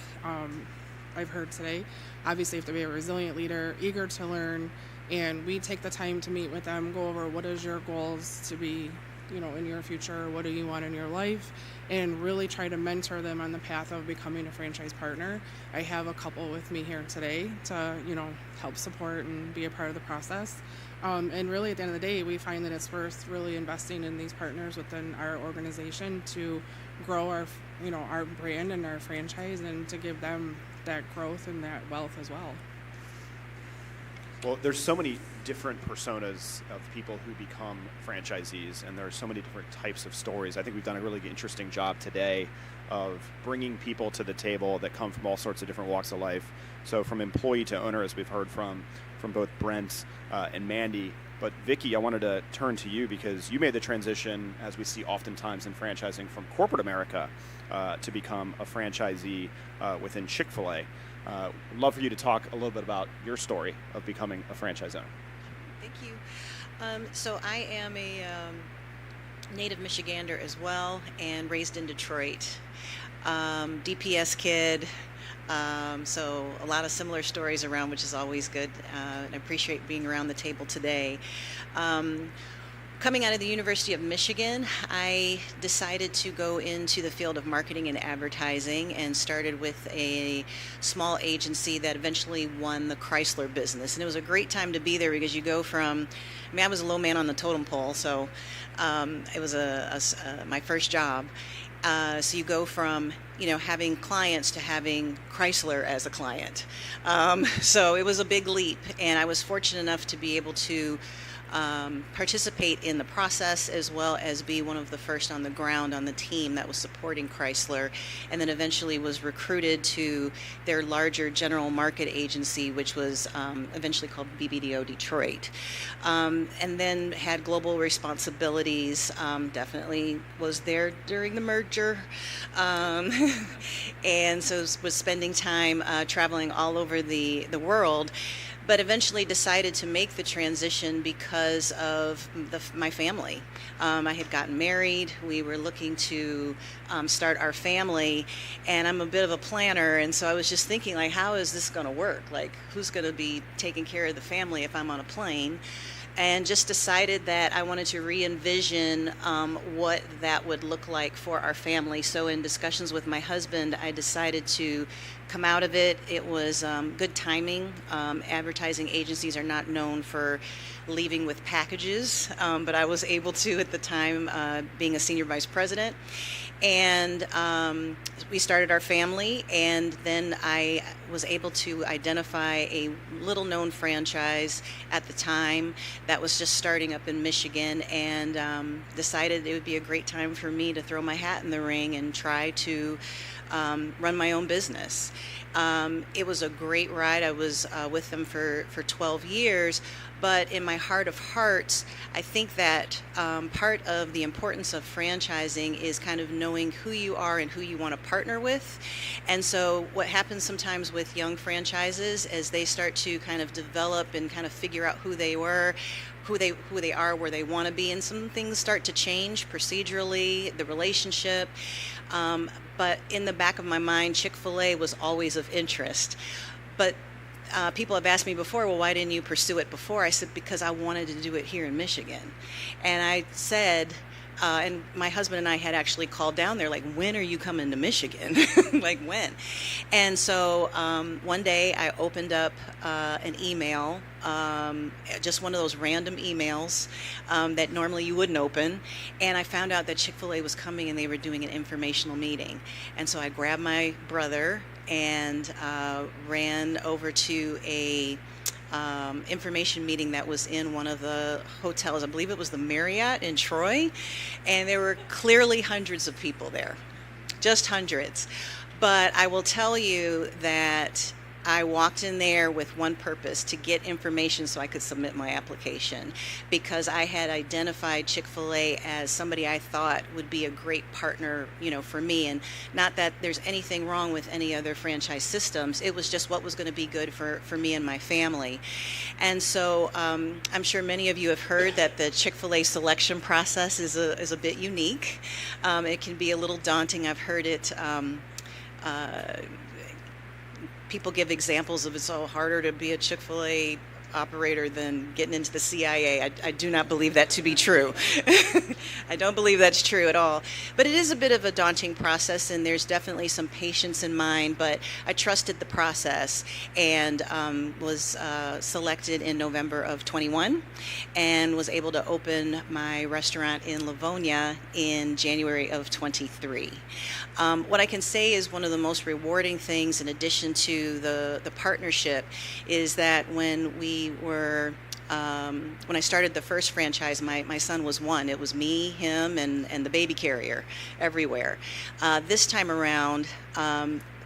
I've heard today. Obviously, you have to be a resilient leader, eager to learn, and we take the time to meet with them, go over what is your goals to be, in your future, what do you want in your life, and really try to mentor them on the path of becoming a franchise partner. I have a couple with me here today to, help support and be a part of the process. And really, at the end of the day, we find that it's worth really investing in these partners within our organization to grow our, our brand and our franchise, and to give them that growth and that wealth as well. Well, there's so many different personas of people who become franchisees, and there are so many different types of stories. I think we've done a really interesting job today of bringing people to the table that come from all sorts of different walks of life. So from employee to owner, as we've heard from both Brent and Mandy. But Vicki, I wanted to turn to you because you made the transition, as we see oftentimes in franchising, from corporate America to become a franchisee within Chick-fil-A. I'd love for you to talk a little bit about your story of becoming a franchise owner. Thank you. So I am a native Michigander as well, and raised in Detroit. DPS kid. So a lot of similar stories around, which is always good. And I appreciate being around the table today. Coming out of the University of Michigan, I decided to go into the field of marketing and advertising, and started with a small agency that eventually won the Chrysler business. And it was a great time to be there because you go from, I was a low man on the totem pole, so it was my first job. So you go from, having clients to having Chrysler as a client. So it was a big leap, and I was fortunate enough to be able to participate in the process, as well as be one of the first on the ground on the team that was supporting Chrysler, and then eventually was recruited to their larger general market agency, which was eventually called BBDO Detroit, and then had global responsibilities. Definitely was there during the merger, and so was spending time traveling all over the world. But eventually decided to make the transition because of my family. I had gotten married. We were looking to start our family, and I'm a bit of a planner, and so I was just thinking, how is this going to work? Who's going to be taking care of the family if I'm on a plane? and just decided that I wanted to re-envision what that would look like for our family. So in discussions with my husband, I decided to come out of it. It was good timing. Advertising agencies are not known for leaving with packages, but I was able to at the time, being a senior vice president. And we started our family, and then I was able to identify a little known franchise at the time that was just starting up in Michigan, and decided it would be a great time for me to throw my hat in the ring and try to run my own business. It was a great ride. I was with them for 12 years. But in my heart of hearts, I think that part of the importance of franchising is kind of knowing who you are and who you want to partner with. And so what happens sometimes with young franchises as they start to kind of develop and kind of figure out who they are, where they want to be, and some things start to change procedurally, the relationship. But in the back of my mind, Chick-fil-A was always of interest. But people have asked me before, well, why didn't you pursue it before? I said, because I wanted to do it here in Michigan. And I said, and my husband and I had actually called down there, like, when are you coming to Michigan? Like, when? And so one day I opened up an email, just one of those random emails that normally you wouldn't open, and I found out that Chick-fil-A was coming and they were doing an informational meeting. And so I grabbed my brother and ran over to a information meeting that was in one of the hotels. I believe it was the Marriott in Troy, and there were clearly hundreds of people there, just hundreds. But I will tell you that I walked in there with one purpose, to get information so I could submit my application, because I had identified Chick-fil-A as somebody I thought would be a great partner, for me. And not that there's anything wrong with any other franchise systems. It was just what was going to be good for me and my family. And so I'm sure many of you have heard that the Chick-fil-A selection process is a bit unique. It can be a little daunting. I've heard it. People give examples of it's so harder to be a Chick-fil-A operator than getting into the CIA. I do not believe that to be true. I don't believe that's true at all. But it is a bit of a daunting process, and there's definitely some patience in mind, but I trusted the process and was selected in November of 21 and was able to open my restaurant in Livonia in January of 23. What I can say is one of the most rewarding things, in addition to the partnership, is that when I started the first franchise, my son was one. It was me, him, and the baby carrier everywhere. This time around,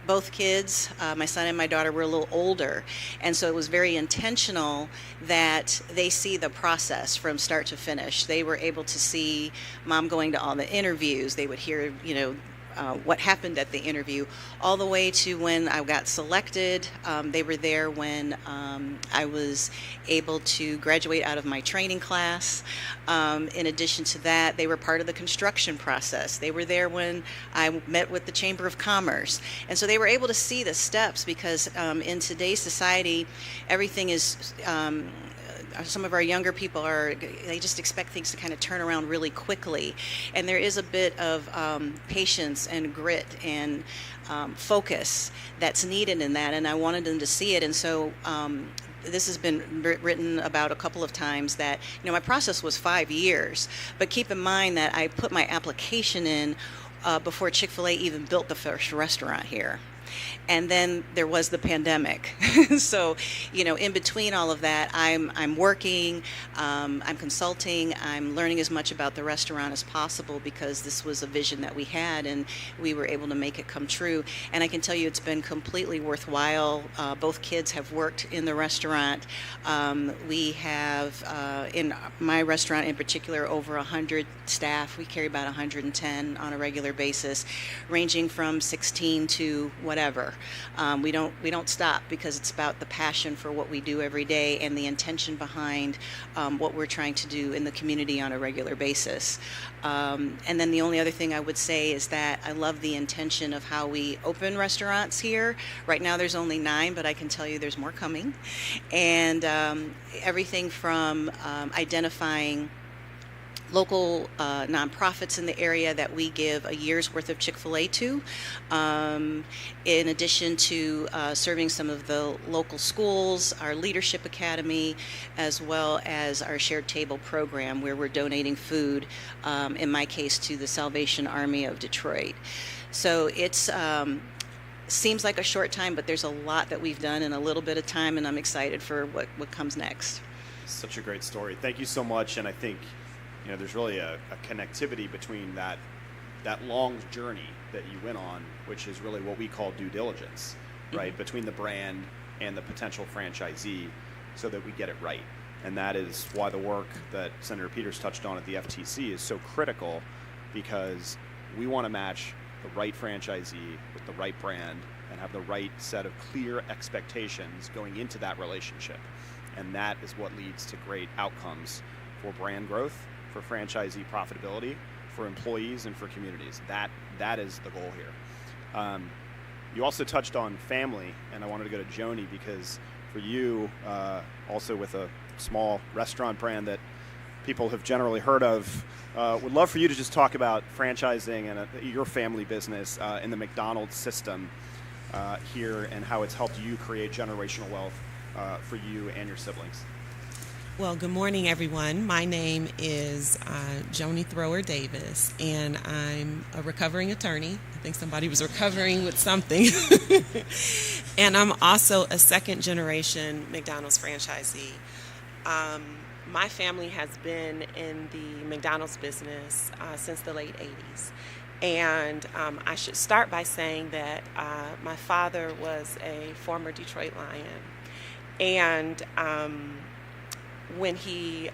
both kids, my son and my daughter, were a little older, and so it was very intentional that they see the process from start to finish. They were able to see Mom going to all the interviews. They would hear, what happened at the interview, all the way to when I got selected. They were there when I was able to graduate out of my training class. In addition to that, they were part of the construction process. They were there when I met with the Chamber of Commerce. And so they were able to see the steps, because in today's society, everything is some of our younger people they just expect things to kind of turn around really quickly. And there is a bit of patience and grit and focus that's needed in that. And I wanted them to see it. And so this has been written about a couple of times that, my process was 5 years. But keep in mind that I put my application in before Chick-fil-A even built the first restaurant here. And then there was the pandemic. So, in between all of that, I'm working, I'm consulting, I'm learning as much about the restaurant as possible, because this was a vision that we had and we were able to make it come true. And I can tell you it's been completely worthwhile. Both kids have worked in the restaurant. We have, in my restaurant in particular, over 100 staff. We carry about 110 on a regular basis, ranging from 16 to whatever whatever. We don't stop, because it's about the passion for what we do every day and the intention behind what we're trying to do in the community on a regular basis. And then the only other thing I would say is that I love the intention of how we open restaurants here. Right now there's only 9, but I can tell you there's more coming. And everything from identifying local nonprofits in the area that we give a year's worth of Chick-fil-A to, in addition to serving some of the local schools, our Leadership Academy, as well as our Shared Table program, where we're donating food, in my case, to the Salvation Army of Detroit. So it's seems like a short time, but there's a lot that we've done in a little bit of time, and I'm excited for what comes next. Such a great story. Thank you so much. And I think, there's really a connectivity between that long journey that you went on, which is really what we call due diligence, right? Mm-hmm. Between the brand and the potential franchisee, so that we get it right. And that is why the work that Senator Peters touched on at the FTC is so critical, because we want to match the right franchisee with the right brand and have the right set of clear expectations going into that relationship. And that is what leads to great outcomes for brand growth, for franchisee profitability, for employees, and for communities. That is the goal here. You also touched on family, and I wanted to go to Joni, because for you, also with a small restaurant brand that people have generally heard of, would love for you to just talk about franchising and your family business in the McDonald's system here, and how it's helped you create generational wealth for you and your siblings. Well, good morning, everyone. My name is Joni Thrower Davis, and I'm a recovering attorney. I think somebody was recovering with something. And I'm also a second-generation McDonald's franchisee. My family has been in the McDonald's business since the late 80s. And I should start by saying that my father was a former Detroit Lion. And when he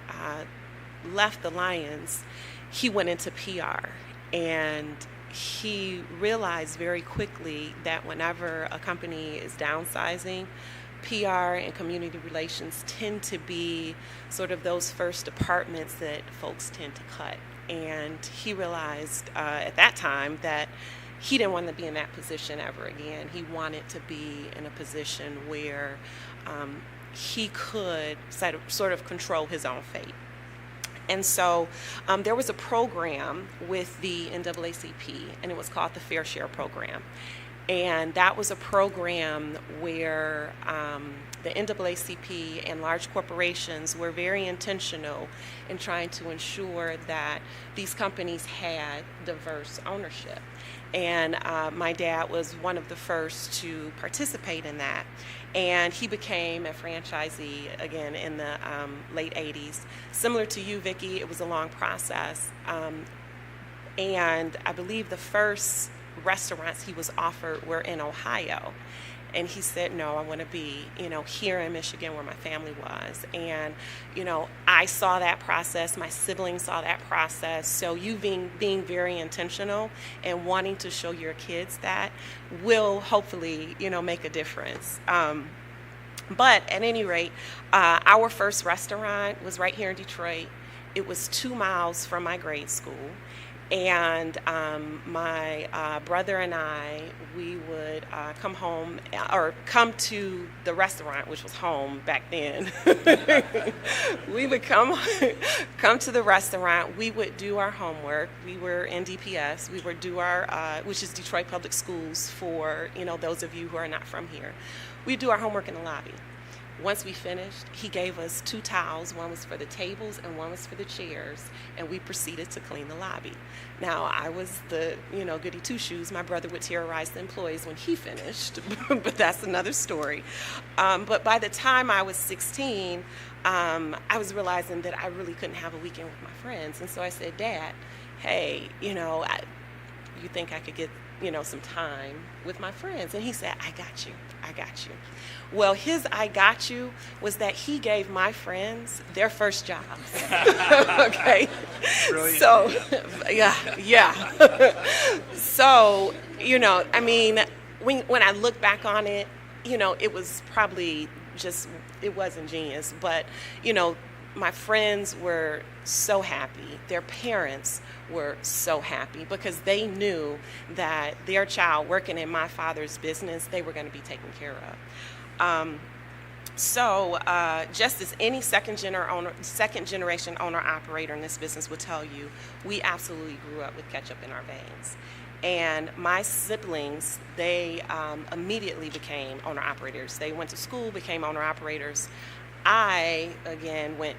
left the Lions, he went into PR, and he realized very quickly that whenever a company is downsizing, PR and community relations tend to be sort of those first departments that folks tend to cut. And he realized at that time that he didn't want to be in that position ever again. He wanted to be in a position where he could sort of control his own fate. And so there was a program with the NAACP, and it was called the Fair Share Program. And that was a program where the NAACP and large corporations were very intentional in trying to ensure that these companies had diverse ownership. And my dad was one of the first to participate in that. And he became a franchisee again in the late 80s. Similar to you, Vicki, it was a long process. And I believe the first restaurants he was offered were in Ohio. And he said, no, I want to be, here in Michigan where my family was. And, I saw that process. My siblings saw that process. So you being very intentional and wanting to show your kids that will hopefully, make a difference. But at any rate, our first restaurant was right here in Detroit. It was 2 miles from my grade school. And my brother and I, we would come home or come to the restaurant, which was home back then. We would come to the restaurant. We would do our homework. We were in DPS. We would do our, which is Detroit Public Schools for those of you who are not from here. We'd do our homework in the lobby. Once we finished, he gave us 2 towels. One was for the tables and one was for the chairs, and we proceeded to clean the lobby. Now, I was the, goody two-shoes. My brother would terrorize the employees when he finished, but that's another story. But by the time I was 16, I was realizing that I really couldn't have a weekend with my friends. And so I said, Dad, hey, you think I could get, some time with my friends? And he said, I got you. Well, his I got you was that he gave my friends their first jobs. Okay. Brilliant. So, yeah. So, when I look back on it, it was probably it wasn't genius, but, my friends were so happy. Their parents were so happy because they knew that their child working in my father's business, they were going to be taken care of. So just as any second generation owner operator in this business would tell you, we absolutely grew up with ketchup in our veins. And my siblings, they immediately became owner operators. They went to school, became owner operators. I, again, went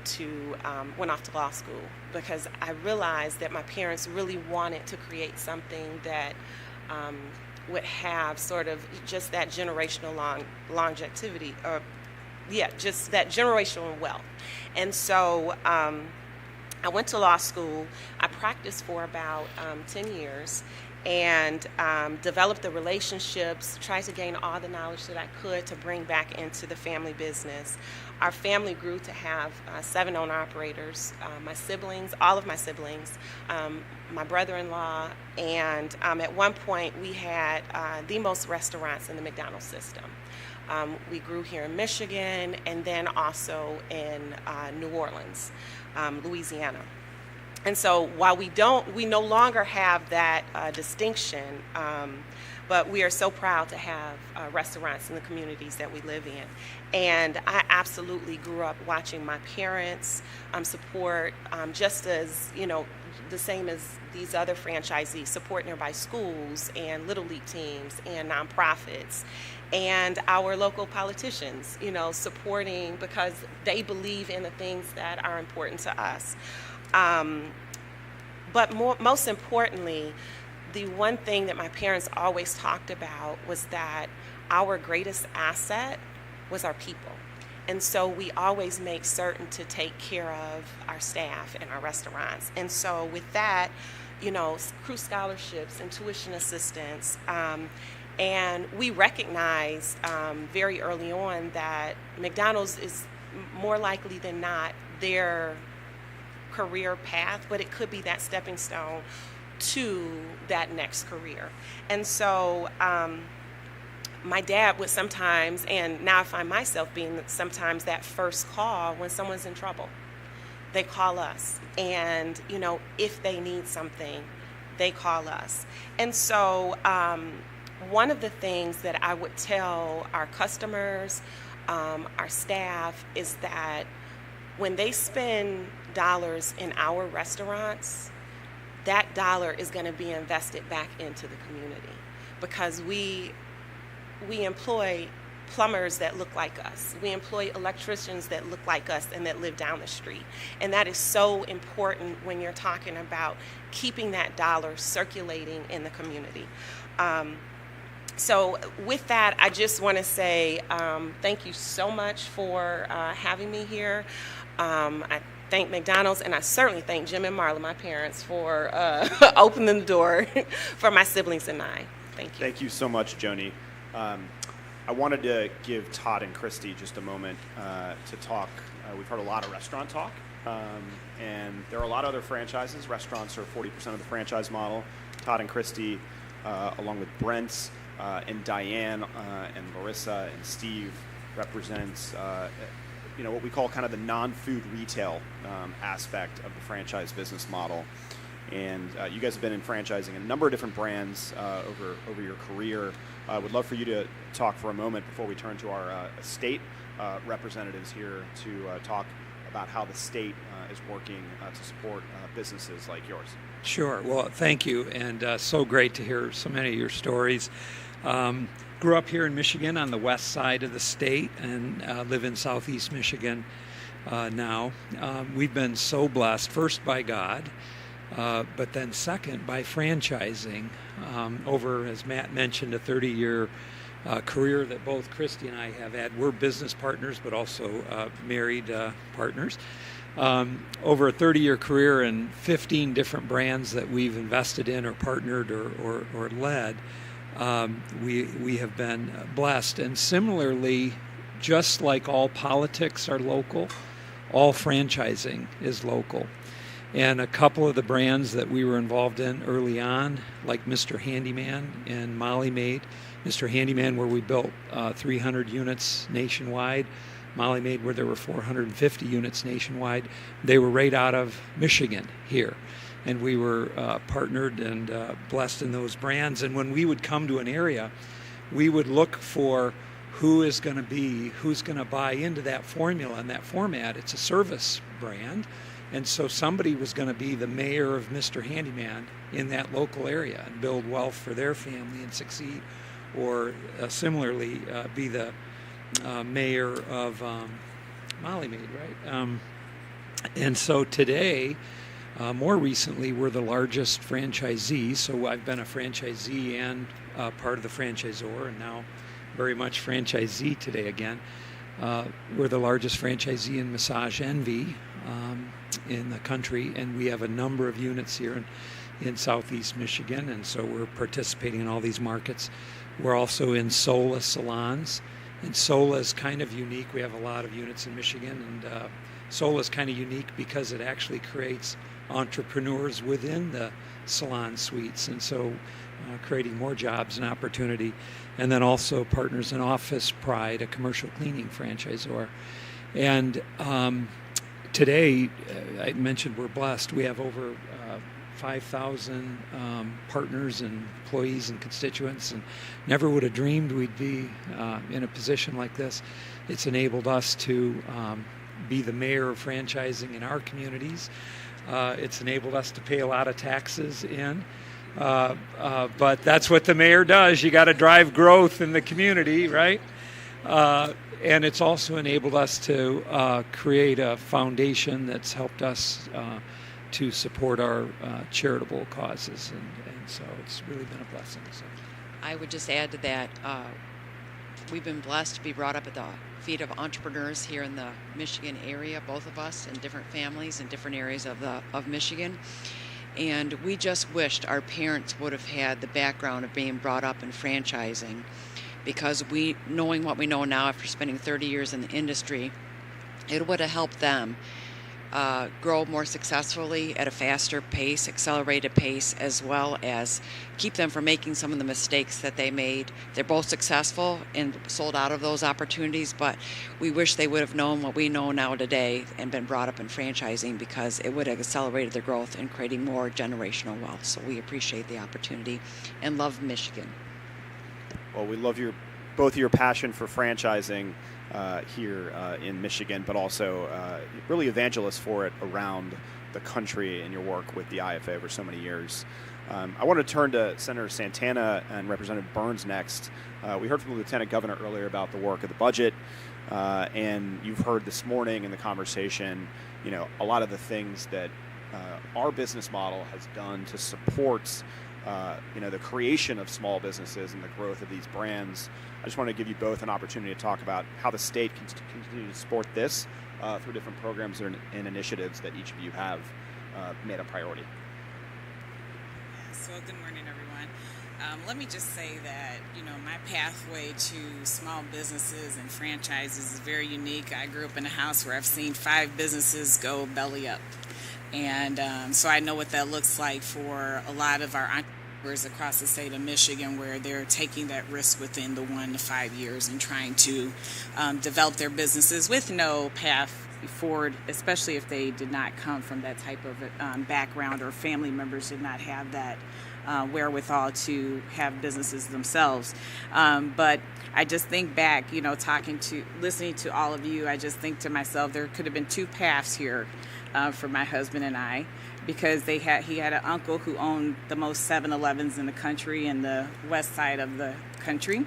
off to law school because I realized that my parents really wanted to create something that would have sort of just that generational longevity, just that generational wealth. And so I went to law school. I practiced for about 10 years and developed the relationships, tried to gain all the knowledge that I could to bring back into the family business. Our family grew to have 7 owner-operators, my siblings, all of my siblings, my brother-in-law, and at one point we had the most restaurants in the McDonald's system. We grew here in Michigan and then also in New Orleans, Louisiana. And so while we no longer have that distinction, but we are so proud to have restaurants in the communities that we live in. And I absolutely grew up watching my parents support, just as, the same as these other franchisees, support nearby schools and Little League teams and nonprofits and our local politicians, supporting because they believe in the things that are important to us. But most importantly, the one thing that my parents always talked about was that our greatest asset was our people. And so we always make certain to take care of our staff and our restaurants. And so with that, crew scholarships and tuition assistance, and we recognized very early on that McDonald's is more likely than not their career path, but it could be that stepping stone to that next career. And so my dad would sometimes, and now I find myself being sometimes that first call when someone's in trouble. They call us, and if they need something, they call us. And so one of the things that I would tell our customers, our staff, is that when they spend dollars in our restaurants, that dollar is going to be invested back into the community because we employ plumbers that look like us. We employ electricians that look like us and that live down the street. And that is so important when you're talking about keeping that dollar circulating in the community. So with that, I just want to say thank you so much for having me here. I thank McDonald's, and I certainly thank Jim and Marla, my parents, for opening the door for my siblings and I. Thank you. Thank you so much, Joni. I wanted to give Todd and Christy just a moment to talk. We've heard a lot of restaurant talk, and there are a lot of other franchises. Restaurants are 40% of the franchise model. Todd and Christy, along with Brent and Diane and Larissa and Steve, represents what we call kind of the non-food retail aspect of the franchise business model. And you guys have been in franchising a number of different brands over your career. I would love for you to talk for a moment before we turn to our state representatives here to talk about how the state is working to support businesses like yours. Sure. Well, thank you, and so great to hear so many of your stories. Grew up here in Michigan on the west side of the state and live in southeast Michigan now. We've been so blessed, first by God, but then second by franchising. Over, as Matt mentioned, a 30-year career that both Christy and I have had. We're business partners, but also married partners. Over a 30-year career and 15 different brands that we've invested in or partnered or led. We have been blessed. And similarly, just like all politics are local, all franchising is local. And a couple of the brands that we were involved in early on, like Mr. Handyman and Molly Maid, Mr. Handyman, where we built 300 units nationwide, Molly Maid, where there were 450 units nationwide. They were right out of Michigan here. And we were partnered and blessed in those brands. And when we would come to an area, we would look for who's going to buy into that formula and that format. It's a service brand. And so somebody was going to be the mayor of Mr. Handyman in that local area and build wealth for their family and succeed. Or similarly, be the mayor of Molly Maid, right? And so today, more recently, we're the largest franchisee. So I've been a franchisee and part of the franchisor, and now very much franchisee today again. We're the largest franchisee in Massage Envy in the country, and we have a number of units here in Southeast Michigan, and so we're participating in all these markets. We're also in Sola salons, and Sola is kind of unique. We have a lot of units in Michigan, and Sola is kind of unique because it actually creates entrepreneurs within the salon suites, and so creating more jobs and opportunity. And then also Partners in Office Pride, a commercial cleaning franchisor. And today, I mentioned we're blessed. We have over 5,000 partners and employees and constituents, and never would have dreamed we'd be in a position like this. It's enabled us to be the mayor of franchising in our communities. It's enabled us to pay a lot of taxes in. But that's what the mayor does. You got to drive growth in the community, right? And it's also enabled us to create a foundation that's helped us to support our charitable causes. And so it's really been a blessing. So. I would just add to that, we've been blessed to be brought up at the feet of entrepreneurs here in the Michigan area, both of us, and different families in different areas of Michigan. And we just wished our parents would have had the background of being brought up in franchising, because knowing what we know now after spending 30 years in the industry, it would have helped them grow more successfully at a faster pace, accelerated pace, as well as keep them from making some of the mistakes that they made. They're both successful and sold out of those opportunities, but we wish they would have known what we know now today and been brought up in franchising, because it would have accelerated their growth and creating more generational wealth. So we appreciate the opportunity and love Michigan. Well, we love both your passion for franchising here in Michigan, but also really evangelists for it around the country in your work with the IFA over so many years. I want to turn to Senator Santana and Representative Burns next. We heard from the Lieutenant Governor earlier about the work of the budget, and you've heard this morning in the conversation, a lot of the things that our business model has done to support the creation of small businesses and the growth of these brands. I just want to give you both an opportunity to talk about how the state can continue to support this through different programs and initiatives that each of you have made a priority. So good morning, everyone. Let me just say that, my pathway to small businesses and franchises is very unique. I grew up in a house where I've seen 5 businesses go belly up. And so I know what that looks like for a lot of our entrepreneurs across the state of Michigan, where they're taking that risk within the 1 to 5 years and trying to develop their businesses with no path forward, especially if they did not come from that type of background, or family members did not have that wherewithal to have businesses themselves. But I just think back, listening to all of you, I just think to myself, there could have been 2 paths here for my husband and I, because he had an uncle who owned the most 7-Elevens in the country in the west side of the country.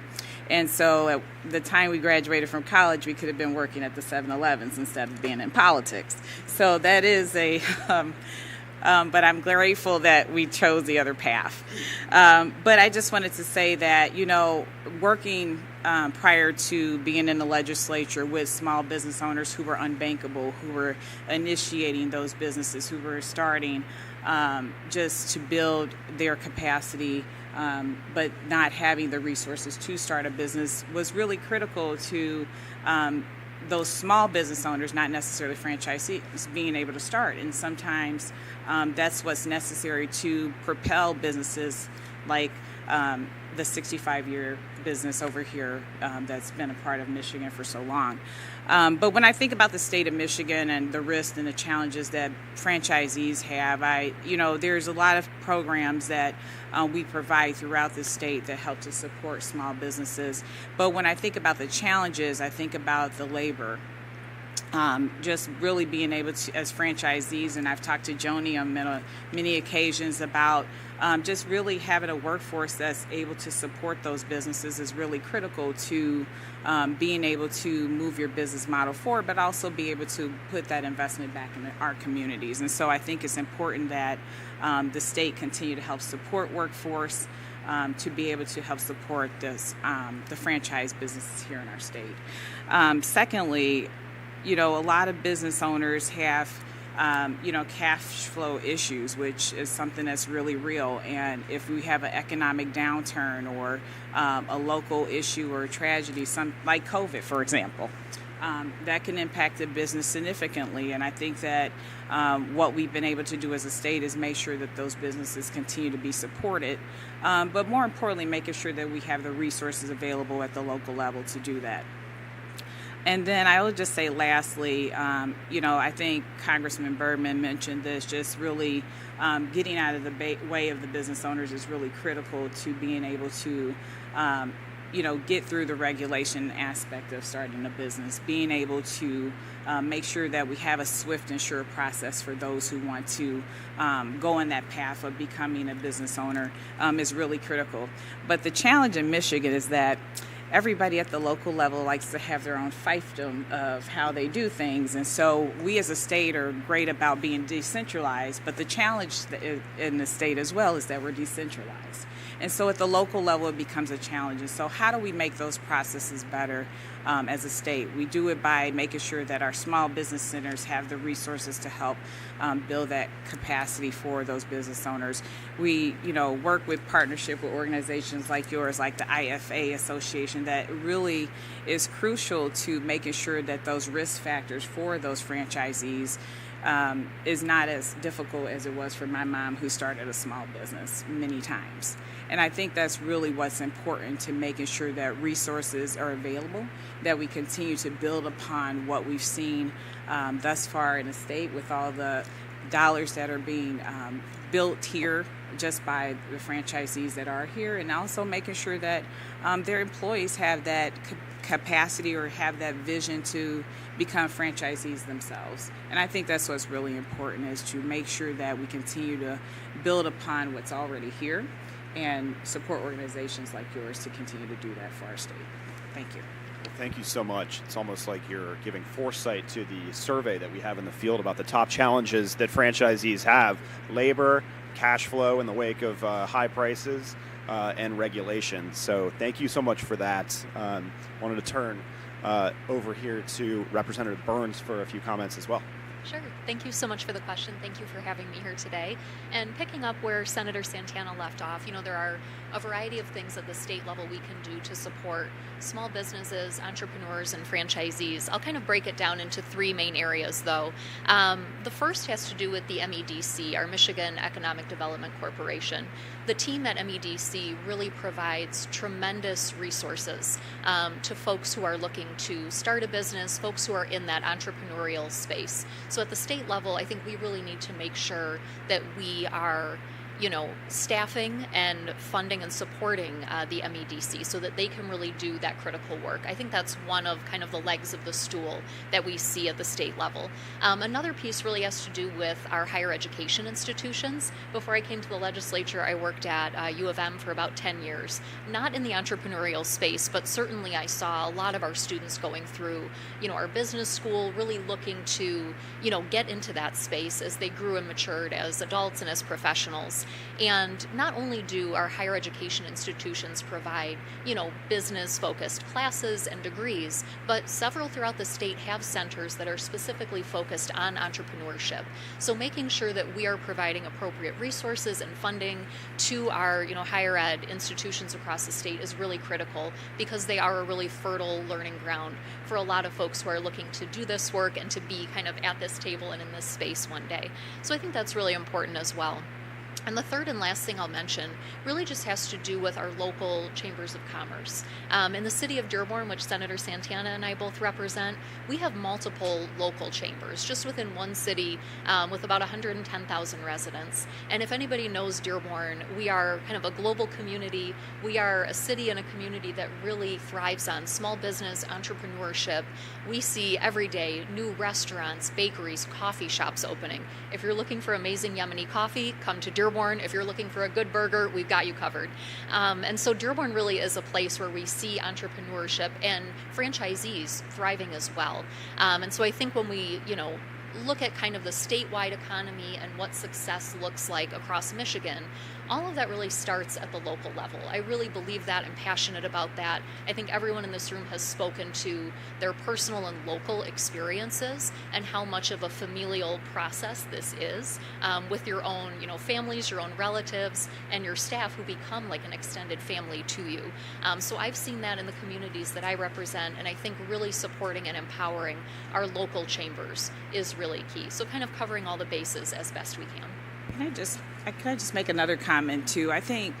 And so at the time we graduated from college, we could have been working at the 7-Elevens instead of being in politics. So that is but I'm grateful that we chose the other path. But I just wanted to say that, working prior to being in the legislature with small business owners who were unbankable, who were initiating those businesses, who were starting just to build their capacity, but not having the resources to start a business, was really critical to those small business owners, not necessarily franchisees, being able to start. And sometimes that's what's necessary to propel businesses like the 65-year business over here that's been a part of Michigan for so long. But when I think about the state of Michigan and the risks and the challenges that franchisees have, there's a lot of programs that we provide throughout the state that help to support small businesses. But when I think about the challenges, I think about the labor. Just really being able to, as franchisees, and I've talked to Joni on many occasions about just really having a workforce that's able to support those businesses is really critical to being able to move your business model forward, but also be able to put that investment back in our communities. And so I think it's important that the state continue to help support workforce to be able to help support the franchise businesses here in our state. Secondly, a lot of business owners have, cash flow issues, which is something that's really real. And if we have an economic downturn or a local issue or a tragedy, like COVID, for example, that can impact the business significantly. And I think that what we've been able to do as a state is make sure that those businesses continue to be supported, but more importantly, making sure that we have the resources available at the local level to do that. And then I will just say lastly, I think Congressman Bergman mentioned this, just really getting out of the way of the business owners is really critical to being able to, get through the regulation aspect of starting a business, being able to make sure that we have a swift and sure process for those who want to go on that path of becoming a business owner is really critical. But the challenge in Michigan is that everybody at the local level likes to have their own fiefdom of how they do things. And so we as a state are great about being decentralized, but the challenge in the state as well is that we're decentralized. And so at the local level, it becomes a challenge. And so how do we make those processes better as a state? We do it by making sure that our small business centers have the resources to help build that capacity for those business owners. We, work with partnership with organizations like yours, like the IFA Association, that really is crucial to making sure that those risk factors for those franchisees is not as difficult as it was for my mom, who started a small business many times. And I think that's really what's important to making sure that resources are available, that we continue to build upon what we've seen thus far in the state with all the dollars that are being built here just by the franchisees that are here, and also making sure that their employees have that capacity or have that vision to become franchisees themselves. And I think that's what's really important, is to make sure that we continue to build upon what's already here and support organizations like yours to continue to do that for our state. Thank you. Well, thank you so much. It's almost like you're giving foresight to the survey that we have in the field about the top challenges that franchisees have: labor, cash flow in the wake of high prices, and regulations. So thank you so much for that. Wanted to turn over here to Representative Burns for a few comments as well. Sure. Thank you so much for the question. Thank you for having me here today. And picking up where Senator Santana left off, there are a variety of things at the state level we can do to support small businesses, entrepreneurs, and franchisees. I'll kind of break it down into three main areas, though. The first has to do with the MEDC, our Michigan Economic Development Corporation. The team at MEDC really provides tremendous resources to folks who are looking to start a business, folks who are in that entrepreneurial space. So at the state level, I think we really need to make sure that we are staffing and funding and supporting the MEDC so that they can really do that critical work. I think that's one of kind of the legs of the stool that we see at the state level. Another piece really has to do with our higher education institutions. Before I came to the legislature, I worked at U of M for about 10 years, not in the entrepreneurial space, but certainly I saw a lot of our students going through, our business school, really looking to, get into that space as they grew and matured as adults and as professionals. And not only do our higher education institutions provide, business-focused classes and degrees, but several throughout the state have centers that are specifically focused on entrepreneurship. So making sure that we are providing appropriate resources and funding to our, higher ed institutions across the state is really critical, because they are a really fertile learning ground for a lot of folks who are looking to do this work and to be kind of at this table and in this space one day. So I think that's really important as well. And the third and last thing I'll mention really just has to do with our local chambers of commerce. In the city of Dearborn, which Senator Santana and I both represent, we have multiple local chambers just within one city with about 110,000 residents. And if anybody knows Dearborn, we are kind of a global community. We are a city and a community that really thrives on small business, entrepreneurship. We see every day new restaurants, bakeries, coffee shops opening. If you're looking for amazing Yemeni coffee, come to Dearborn. If you're looking for a good burger, we've got you covered. And so Dearborn really is a place where we see entrepreneurship and franchisees thriving as well. And so I think when we, look at kind of the statewide economy and what success looks like across Michigan, all of that really starts at the local level. I really believe that and passionate about that. I think everyone in this room has spoken to their personal and local experiences and how much of a familial process this is with your own, families, your own relatives, and your staff who become like an extended family to you. So I've seen that in the communities that I represent, and I think really supporting and empowering our local chambers is really key. So kind of covering all the bases as best we can. Can I just make another comment too? I think,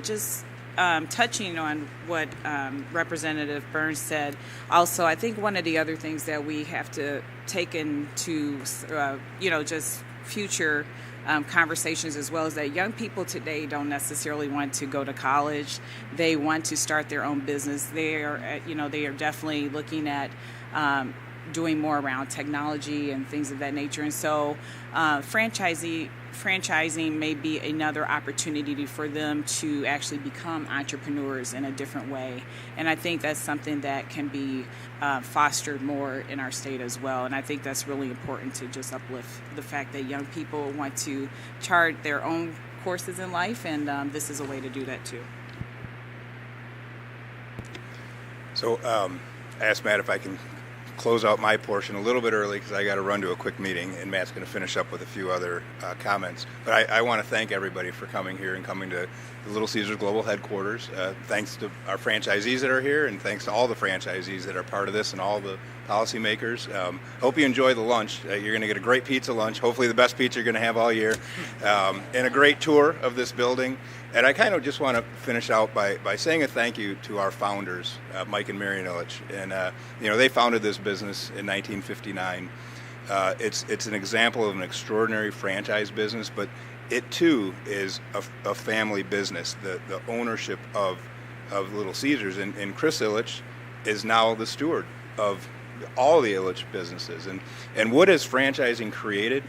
just touching on what Representative Burns said, also I think one of the other things that we have to take into, just future conversations as well is that young people today don't necessarily want to go to college. They want to start their own business. They are definitely looking at doing more around technology and things of that nature. And so franchising may be another opportunity for them to actually become entrepreneurs in a different way. And I think that's something that can be fostered more in our state as well. And I think that's really important to just uplift the fact that young people want to chart their own courses in life, and this is a way to do that too. So I asked Matt if I can close out my portion a little bit early because I got to run to a quick meeting, and Matt's going to finish up with a few other comments. But I want to thank everybody for coming here and coming to the Little Caesars Global Headquarters. Thanks to our franchisees that are here, and thanks to all the franchisees that are part of this and all the policymakers. Hope you enjoy the lunch. You're going to get a great pizza lunch, hopefully the best pizza you're going to have all year, and a great tour of this building. And I kind of just want to finish out by saying a thank you to our founders, Mike and Marion Illich. And, they founded this business in 1959. It's an example of an extraordinary franchise business, but it too is a family business, the ownership of Little Caesars. And Chris Illich is now the steward of all the Illich businesses. And what has franchising created?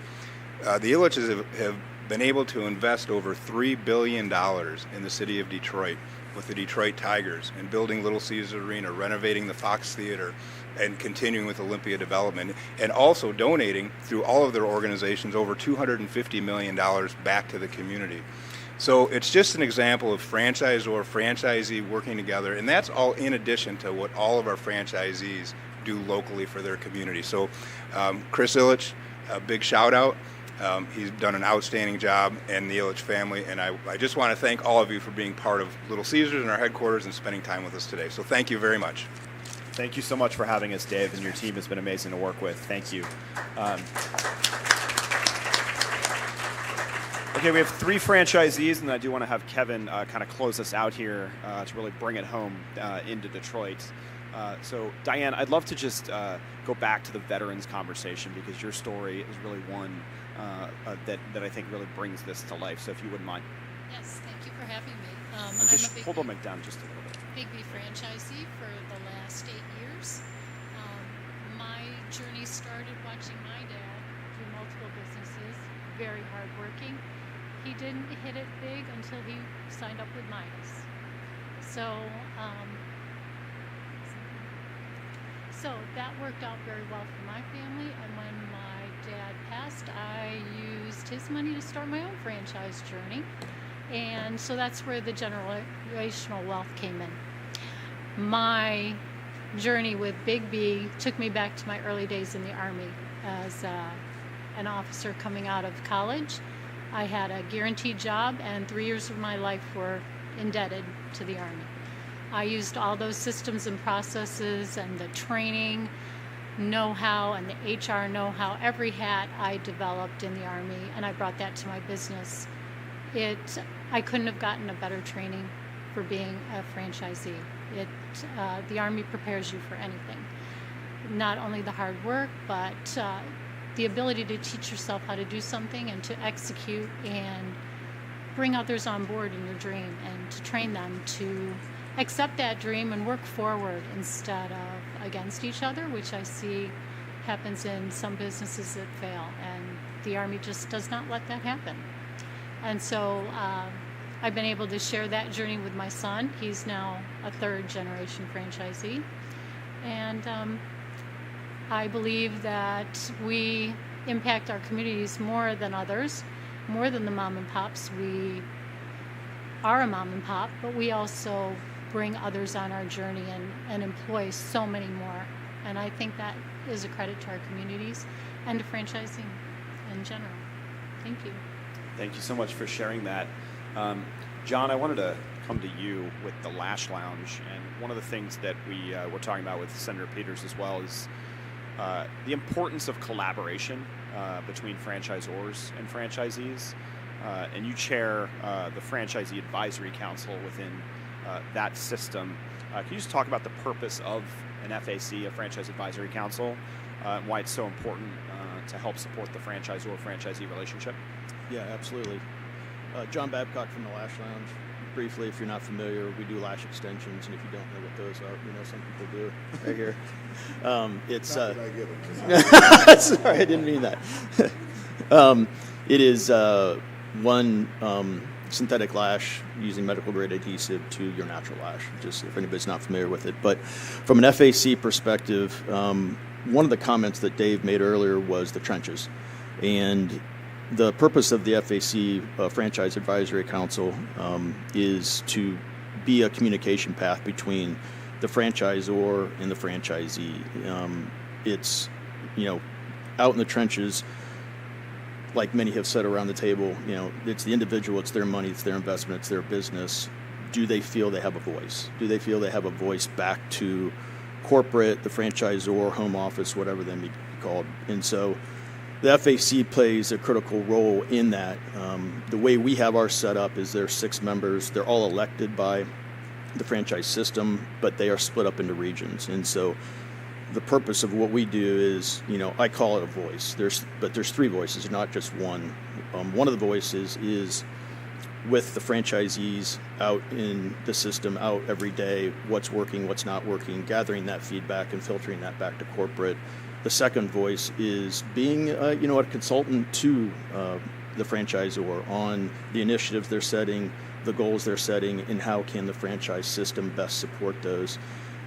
The Illiches have been able to invest over $3 billion in the city of Detroit with the Detroit Tigers and building Little Caesars Arena, renovating the Fox Theater, and continuing with Olympia development, and also donating through all of their organizations over $250 million back to the community. So it's just an example of franchisor, franchisee working together, and that's all in addition to what all of our franchisees do locally for their community. So Chris Illich, a big shout out. He's done an outstanding job, and the Illich family, and I just want to thank all of you for being part of Little Caesars and our headquarters and spending time with us today. So thank you very much. Thank you so much for having us, Dave, and your team has been amazing to work with. Thank you. Okay, we have 3 franchisees, and I do want to have Kevin kind of close us out here to really bring it home into Detroit. So, Diane, I'd love to just go back to the veterans conversation because your story is really one that I think really brings this to life. So if you wouldn't mind. Yes, thank you for having me. And just hold the mic down just a little bit. Big B franchisee for the last 8 years. My journey started watching my dad do multiple businesses, very hardworking. He didn't hit it big until he signed up with Midas. So that worked out very well for my family, and when my dad passed, I used his money to start my own franchise journey, and so that's where the generational wealth came in. My journey with Big B took me back to my early days in the Army as an officer coming out of college. I had a guaranteed job, and 3 years of my life were indebted to the Army. I used all those systems and processes and the training know-how and the HR know-how, every hat I developed in the Army, and I brought that to my business I couldn't have gotten a better training for being a franchisee. The Army prepares you for anything. Not only the hard work, but the ability to teach yourself how to do something and to execute and bring others on board in your dream and to train them to accept that dream and work forward instead of against each other, which I see happens in some businesses that fail. And the Army just does not let that happen. And so I've been able to share that journey with my son. He's now a third generation franchisee. And I believe that we impact our communities more than others, more than the mom and pops. We are a mom and pop, but we also bring others on our journey and employ so many more. And I think that is a credit to our communities and to franchising in general. Thank you. Thank you so much for sharing that. John, I wanted to come to you with the Lash Lounge. And one of the things that we were talking about with Senator Peters as well is the importance of collaboration between franchisors and franchisees. And you chair the Franchisee Advisory Council within that system. Can you just talk about the purpose of an FAC, a Franchise Advisory Council, and why it's so important to help support the franchisor-franchisee relationship? Yeah, absolutely. John Babcock from the Lash Lounge. Briefly, if you're not familiar, we do lash extensions, and if you don't know what those are, some people do right here. It's Not that I give them. sorry, I didn't mean that. It is one synthetic lash using medical grade adhesive to your natural lash, just if anybody's not familiar with it. But from an FAC perspective, one of the comments that Dave made earlier was the trenches. And the purpose of the FAC, Franchise Advisory Council, is to be a communication path between the franchisor and the franchisee. It's, out in the trenches, like many have said around the table, it's the individual, it's their money, it's their investment, it's their business. Do they feel they have a voice? Do they feel they have a voice back to corporate, the franchisor, home office, whatever they may be called? And so the FAC plays a critical role in that. The way we have our set up is there's 6 members. They're all elected by the franchise system, but they are split up into regions. And so the purpose of what we do is, I call it a voice. There's 3 voices, not just one. One of the voices is with the franchisees out in the system, out every day, what's working, what's not working, gathering that feedback and filtering that back to corporate. The second voice is being, a consultant to the franchisor on the initiatives they're setting, the goals they're setting, and how can the franchise system best support those.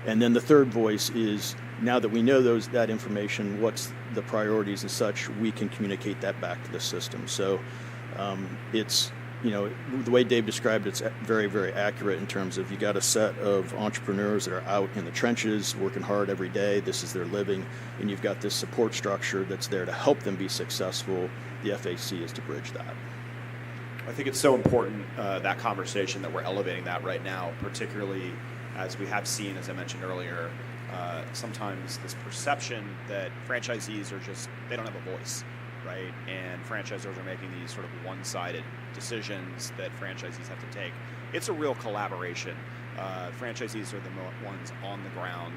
And then the third voice is, now that we know that information, what's the priorities and such, we can communicate that back to the system. So it's, the way Dave described it's very, very accurate in terms of you got a set of entrepreneurs that are out in the trenches working hard every day. This is their living. And you've got this support structure that's there to help them be successful. The FAC is to bridge that. I think it's so important, that conversation, that we're elevating that right now, particularly as we have seen, as I mentioned earlier, sometimes this perception that franchisees are they don't have a voice, right? And franchisors are making these sort of one-sided decisions that franchisees have to take. It's a real collaboration. Franchisees are the ones on the ground,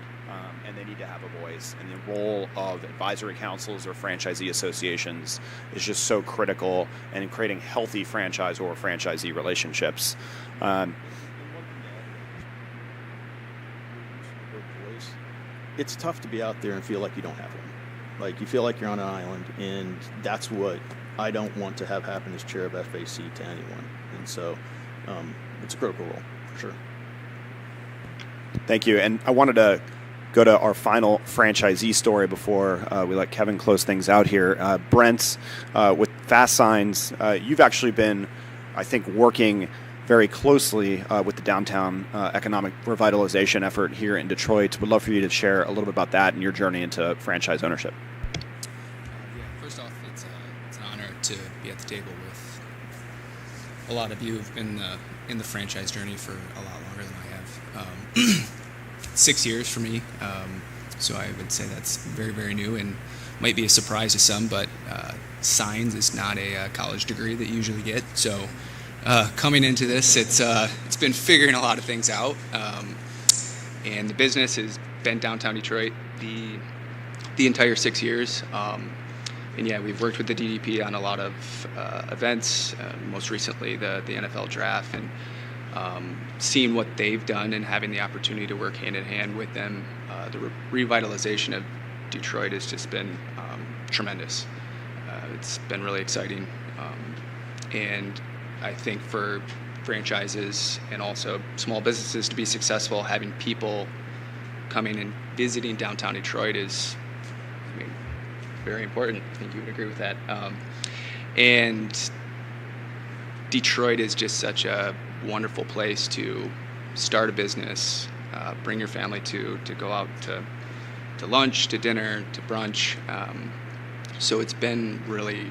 and they need to have a voice. And the role of advisory councils or franchisee associations is just so critical in creating healthy franchise or franchisee relationships. It's tough to be out there and feel like you don't have one. Like you feel like you're on an island, and that's what I don't want to have happen as chair of FAC to anyone. And so it's a critical role, for sure. Thank you. And I wanted to go to our final franchisee story before we let Kevin close things out here. Brent, with Fast Signs, you've actually been, I think, working very closely with the downtown economic revitalization effort here in Detroit. Would love for you to share a little bit about that and your journey into franchise ownership. First off, it's an honor to be at the table with a lot of you who've been in the franchise journey for a lot longer than I have. 6 years for me, so I would say that's very, very new and might be a surprise to some, but Signs is not a college degree that you usually get, so Coming into this, it's been figuring a lot of things out, and the business has been downtown Detroit the entire 6 years. And yeah, we've worked with the DDP on a lot of events, most recently the NFL draft, and seeing what they've done and having the opportunity to work hand in hand with them. The revitalization of Detroit has just been tremendous. It's been really exciting. And I think for franchises and also small businesses to be successful, having people coming and visiting downtown Detroit is, very important. I think you would agree with that. And Detroit is just such a wonderful place to start a business, bring your family to go out to lunch, to dinner, to brunch. So it's been really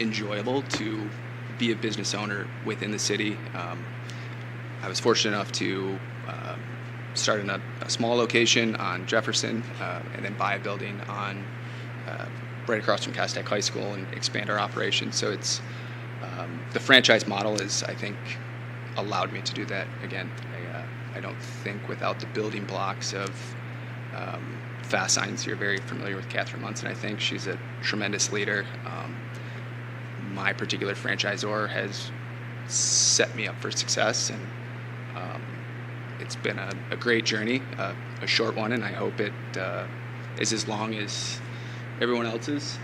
enjoyable to be a business owner within the city. I was fortunate enough to start in a small location on Jefferson and then buy a building on right across from Castech High School and expand our operations. So it's the franchise model is, I think, allowed me to do that again. I don't think without the building blocks of Fast Signs, you're very familiar with Catherine Munson. I think she's a tremendous leader. My particular franchisor has set me up for success, and it's been a great journey, a short one, and I hope it is as long as everyone else's.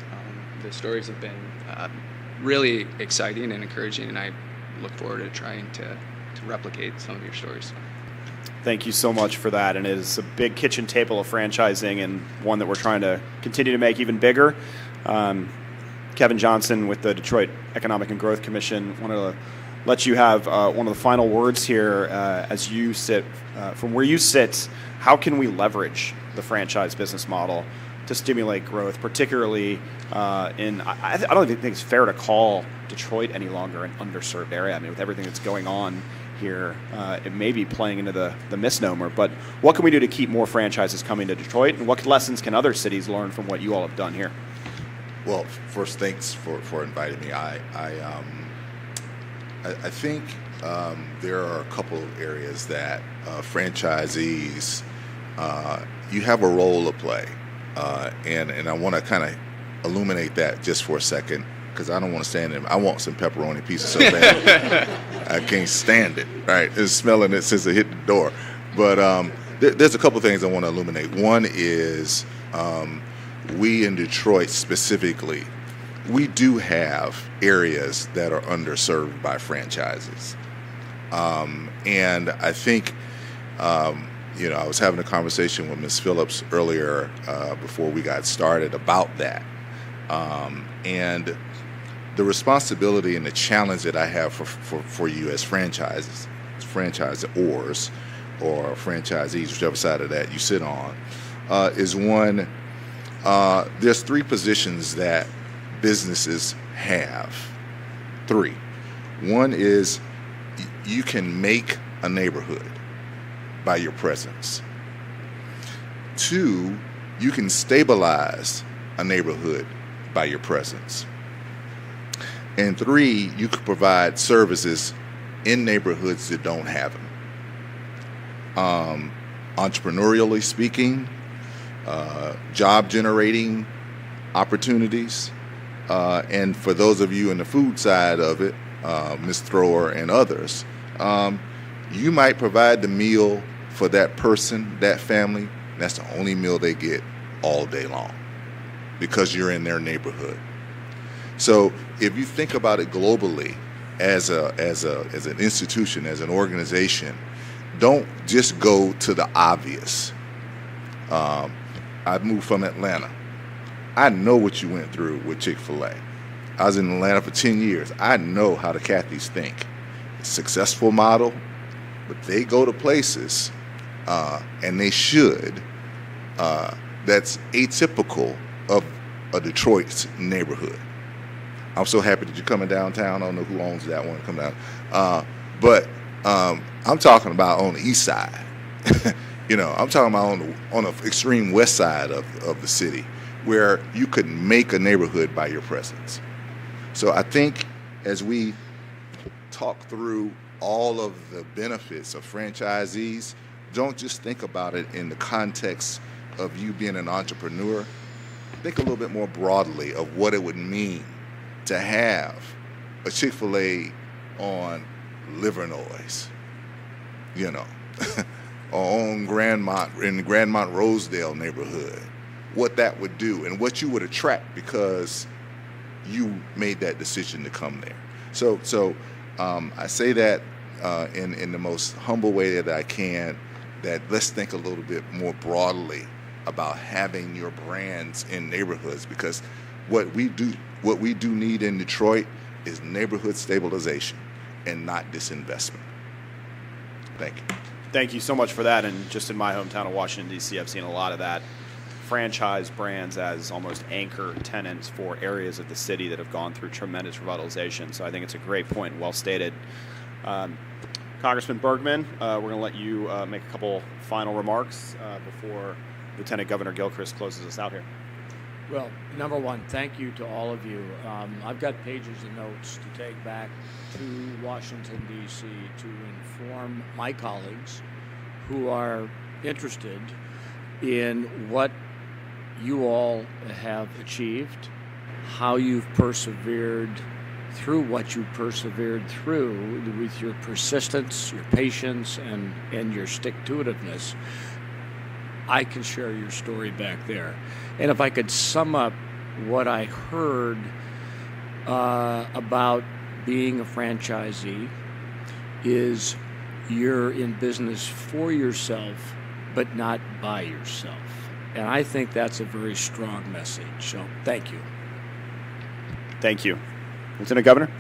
The stories have been really exciting and encouraging, and I look forward to trying to replicate some of your stories. Thank you so much for that, and it is a big kitchen table of franchising and one that we're trying to continue to make even bigger. Kevin Johnson with the Detroit Economic and Growth Commission, wanted to let you have one of the final words here as you sit, from where you sit, how can we leverage the franchise business model to stimulate growth, particularly I don't even think it's fair to call Detroit any longer an underserved area. I mean, with everything that's going on here, it may be playing into the misnomer, but what can we do to keep more franchises coming to Detroit, and what lessons can other cities learn from what you all have done here? Well, first, thanks for inviting me. I think there are a couple of areas that franchisees, you have a role to play. And I want to kind of illuminate that just for a second, because I don't want to stand there. I want some pepperoni pizza so bad. I can't stand it, right? It's smelling it since it hit the door. But there's a couple of things I want to illuminate. One is we in Detroit specifically, we do have areas that are underserved by franchises. And I think, I was having a conversation with Ms. Phillips earlier before we got started about that. And the responsibility and the challenge that I have for you as franchisors or franchisees, whichever side of that you sit on, is one, there's three positions that businesses have. Three. One is you can make a neighborhood by your presence. Two, you can stabilize a neighborhood by your presence. And three, you can provide services in neighborhoods that don't have them. Entrepreneurially speaking, job generating opportunities, and for those of you in the food side of it, Ms. Thrower and others, you might provide the meal for that person, that family. That's the only meal they get all day long because you're in their neighborhood. So if you think about it globally as an institution, as an organization, don't just go to the obvious. I moved from Atlanta. I know what you went through with Chick-fil-A. I was in Atlanta for 10 years. I know how the Cathys think. It's a successful model, but they go to places, and they should, that's atypical of a Detroit neighborhood. I'm so happy that you're coming downtown. I don't know who owns that one. Come down. But I'm talking about on the east side. I'm talking about on the extreme west side of the city, where you could make a neighborhood by your presence. So I think as we talk through all of the benefits of franchisees, don't just think about it in the context of you being an entrepreneur. Think a little bit more broadly of what it would mean to have a Chick-fil-A on Livernois, or on Grandmont, in the Grandmont Rosedale neighborhood, what that would do and what you would attract because you made that decision to come there. So I say that in the most humble way that I can, that let's think a little bit more broadly about having your brands in neighborhoods, because what we do need in Detroit is neighborhood stabilization and not disinvestment. Thank you. Thank you so much for that. And just in my hometown of Washington, D.C., I've seen a lot of that. Franchise brands as almost anchor tenants for areas of the city that have gone through tremendous revitalization. So I think it's a great point, well stated. Congressman Bergman, we're going to let you make a couple final remarks before Lieutenant Governor Gilchrist closes us out here. Well, number one, thank you to all of you. I've got pages of notes to take back to Washington, D.C. to inform my colleagues who are interested in what you all have achieved, how you've persevered through what you persevered through with your persistence, your patience, and your stick-to-itiveness. I can share your story back there. And if I could sum up what I heard about being a franchisee, is you're in business for yourself, but not by yourself. And I think that's a very strong message. So thank you. Thank you. Lieutenant Governor?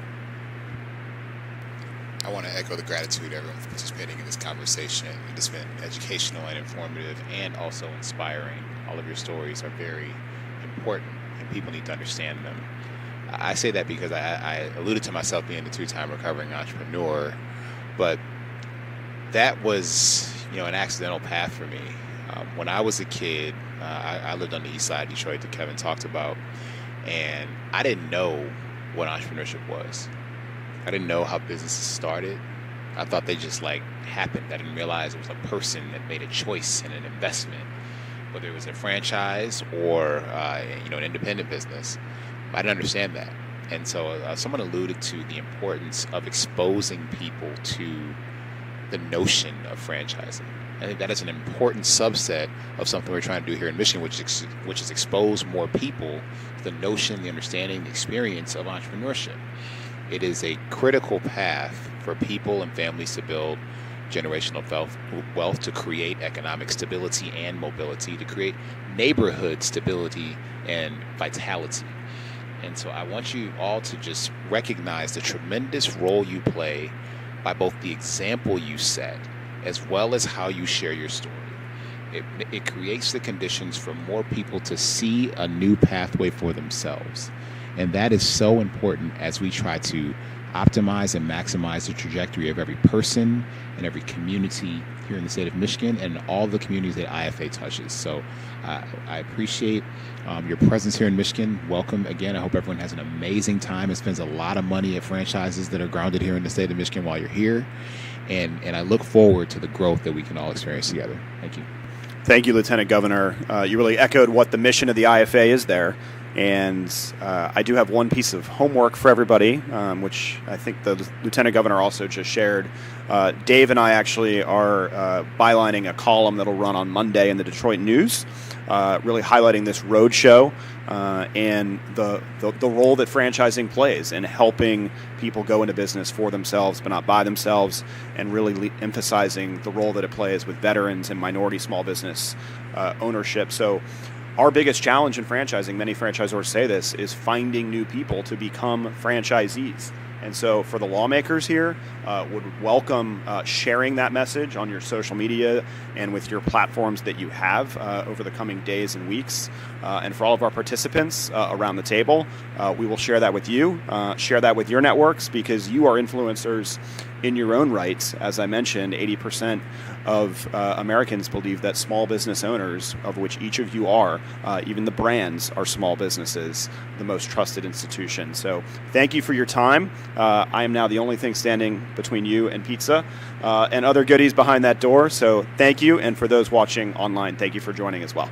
I want to echo the gratitude to everyone for participating in this conversation. It has been educational and informative and also inspiring. All of your stories are very important and people need to understand them. I say that because I alluded to myself being a two-time recovering entrepreneur, but that was, an accidental path for me. When I was a kid, I lived on the east side of Detroit that Kevin talked about, and I didn't know what entrepreneurship was. I didn't know how businesses started. I thought they just happened. I didn't realize it was a person that made a choice and an investment, whether it was a franchise or an independent business. I didn't understand that. And so someone alluded to the importance of exposing people to the notion of franchising. I think that is an important subset of something we're trying to do here in Michigan, which is expose more people to the notion, the understanding, the experience of entrepreneurship. It is a critical path for people and families to build generational wealth, to create economic stability and mobility, to create neighborhood stability and vitality. And so I want you all to just recognize the tremendous role you play by both the example you set as well as how you share your story. It creates the conditions for more people to see a new pathway for themselves. And that is so important as we try to optimize and maximize the trajectory of every person and every community here in the state of Michigan and all the communities that IFA touches. So I appreciate your presence here in Michigan. Welcome again. I hope everyone has an amazing time and spends a lot of money at franchises that are grounded here in the state of Michigan while you're here. And I look forward to the growth that we can all experience together. Thank you. Thank you, Lieutenant Governor. You really echoed what the mission of the IFA is there. And I do have one piece of homework for everybody, which I think the Lieutenant Governor also just shared. Dave and I actually are bylining a column that'll run on Monday in the Detroit News, really highlighting this roadshow and the role that franchising plays in helping people go into business for themselves but not by themselves, and really emphasizing the role that it plays with veterans and minority small business ownership. So our biggest challenge in franchising, many franchisors say this, is finding new people to become franchisees. And so for the lawmakers here, would welcome sharing that message on your social media and with your platforms that you have over the coming days and weeks. And for all of our participants around the table, we will share that with you, share that with your networks, because you are influencers in your own rights. As I mentioned, 80% of Americans believe that small business owners, of which each of you are, even the brands are small businesses, the most trusted institution. So thank you for your time. I am now the only thing standing between you and pizza and other goodies behind that door. So thank you. And for those watching online, thank you for joining as well.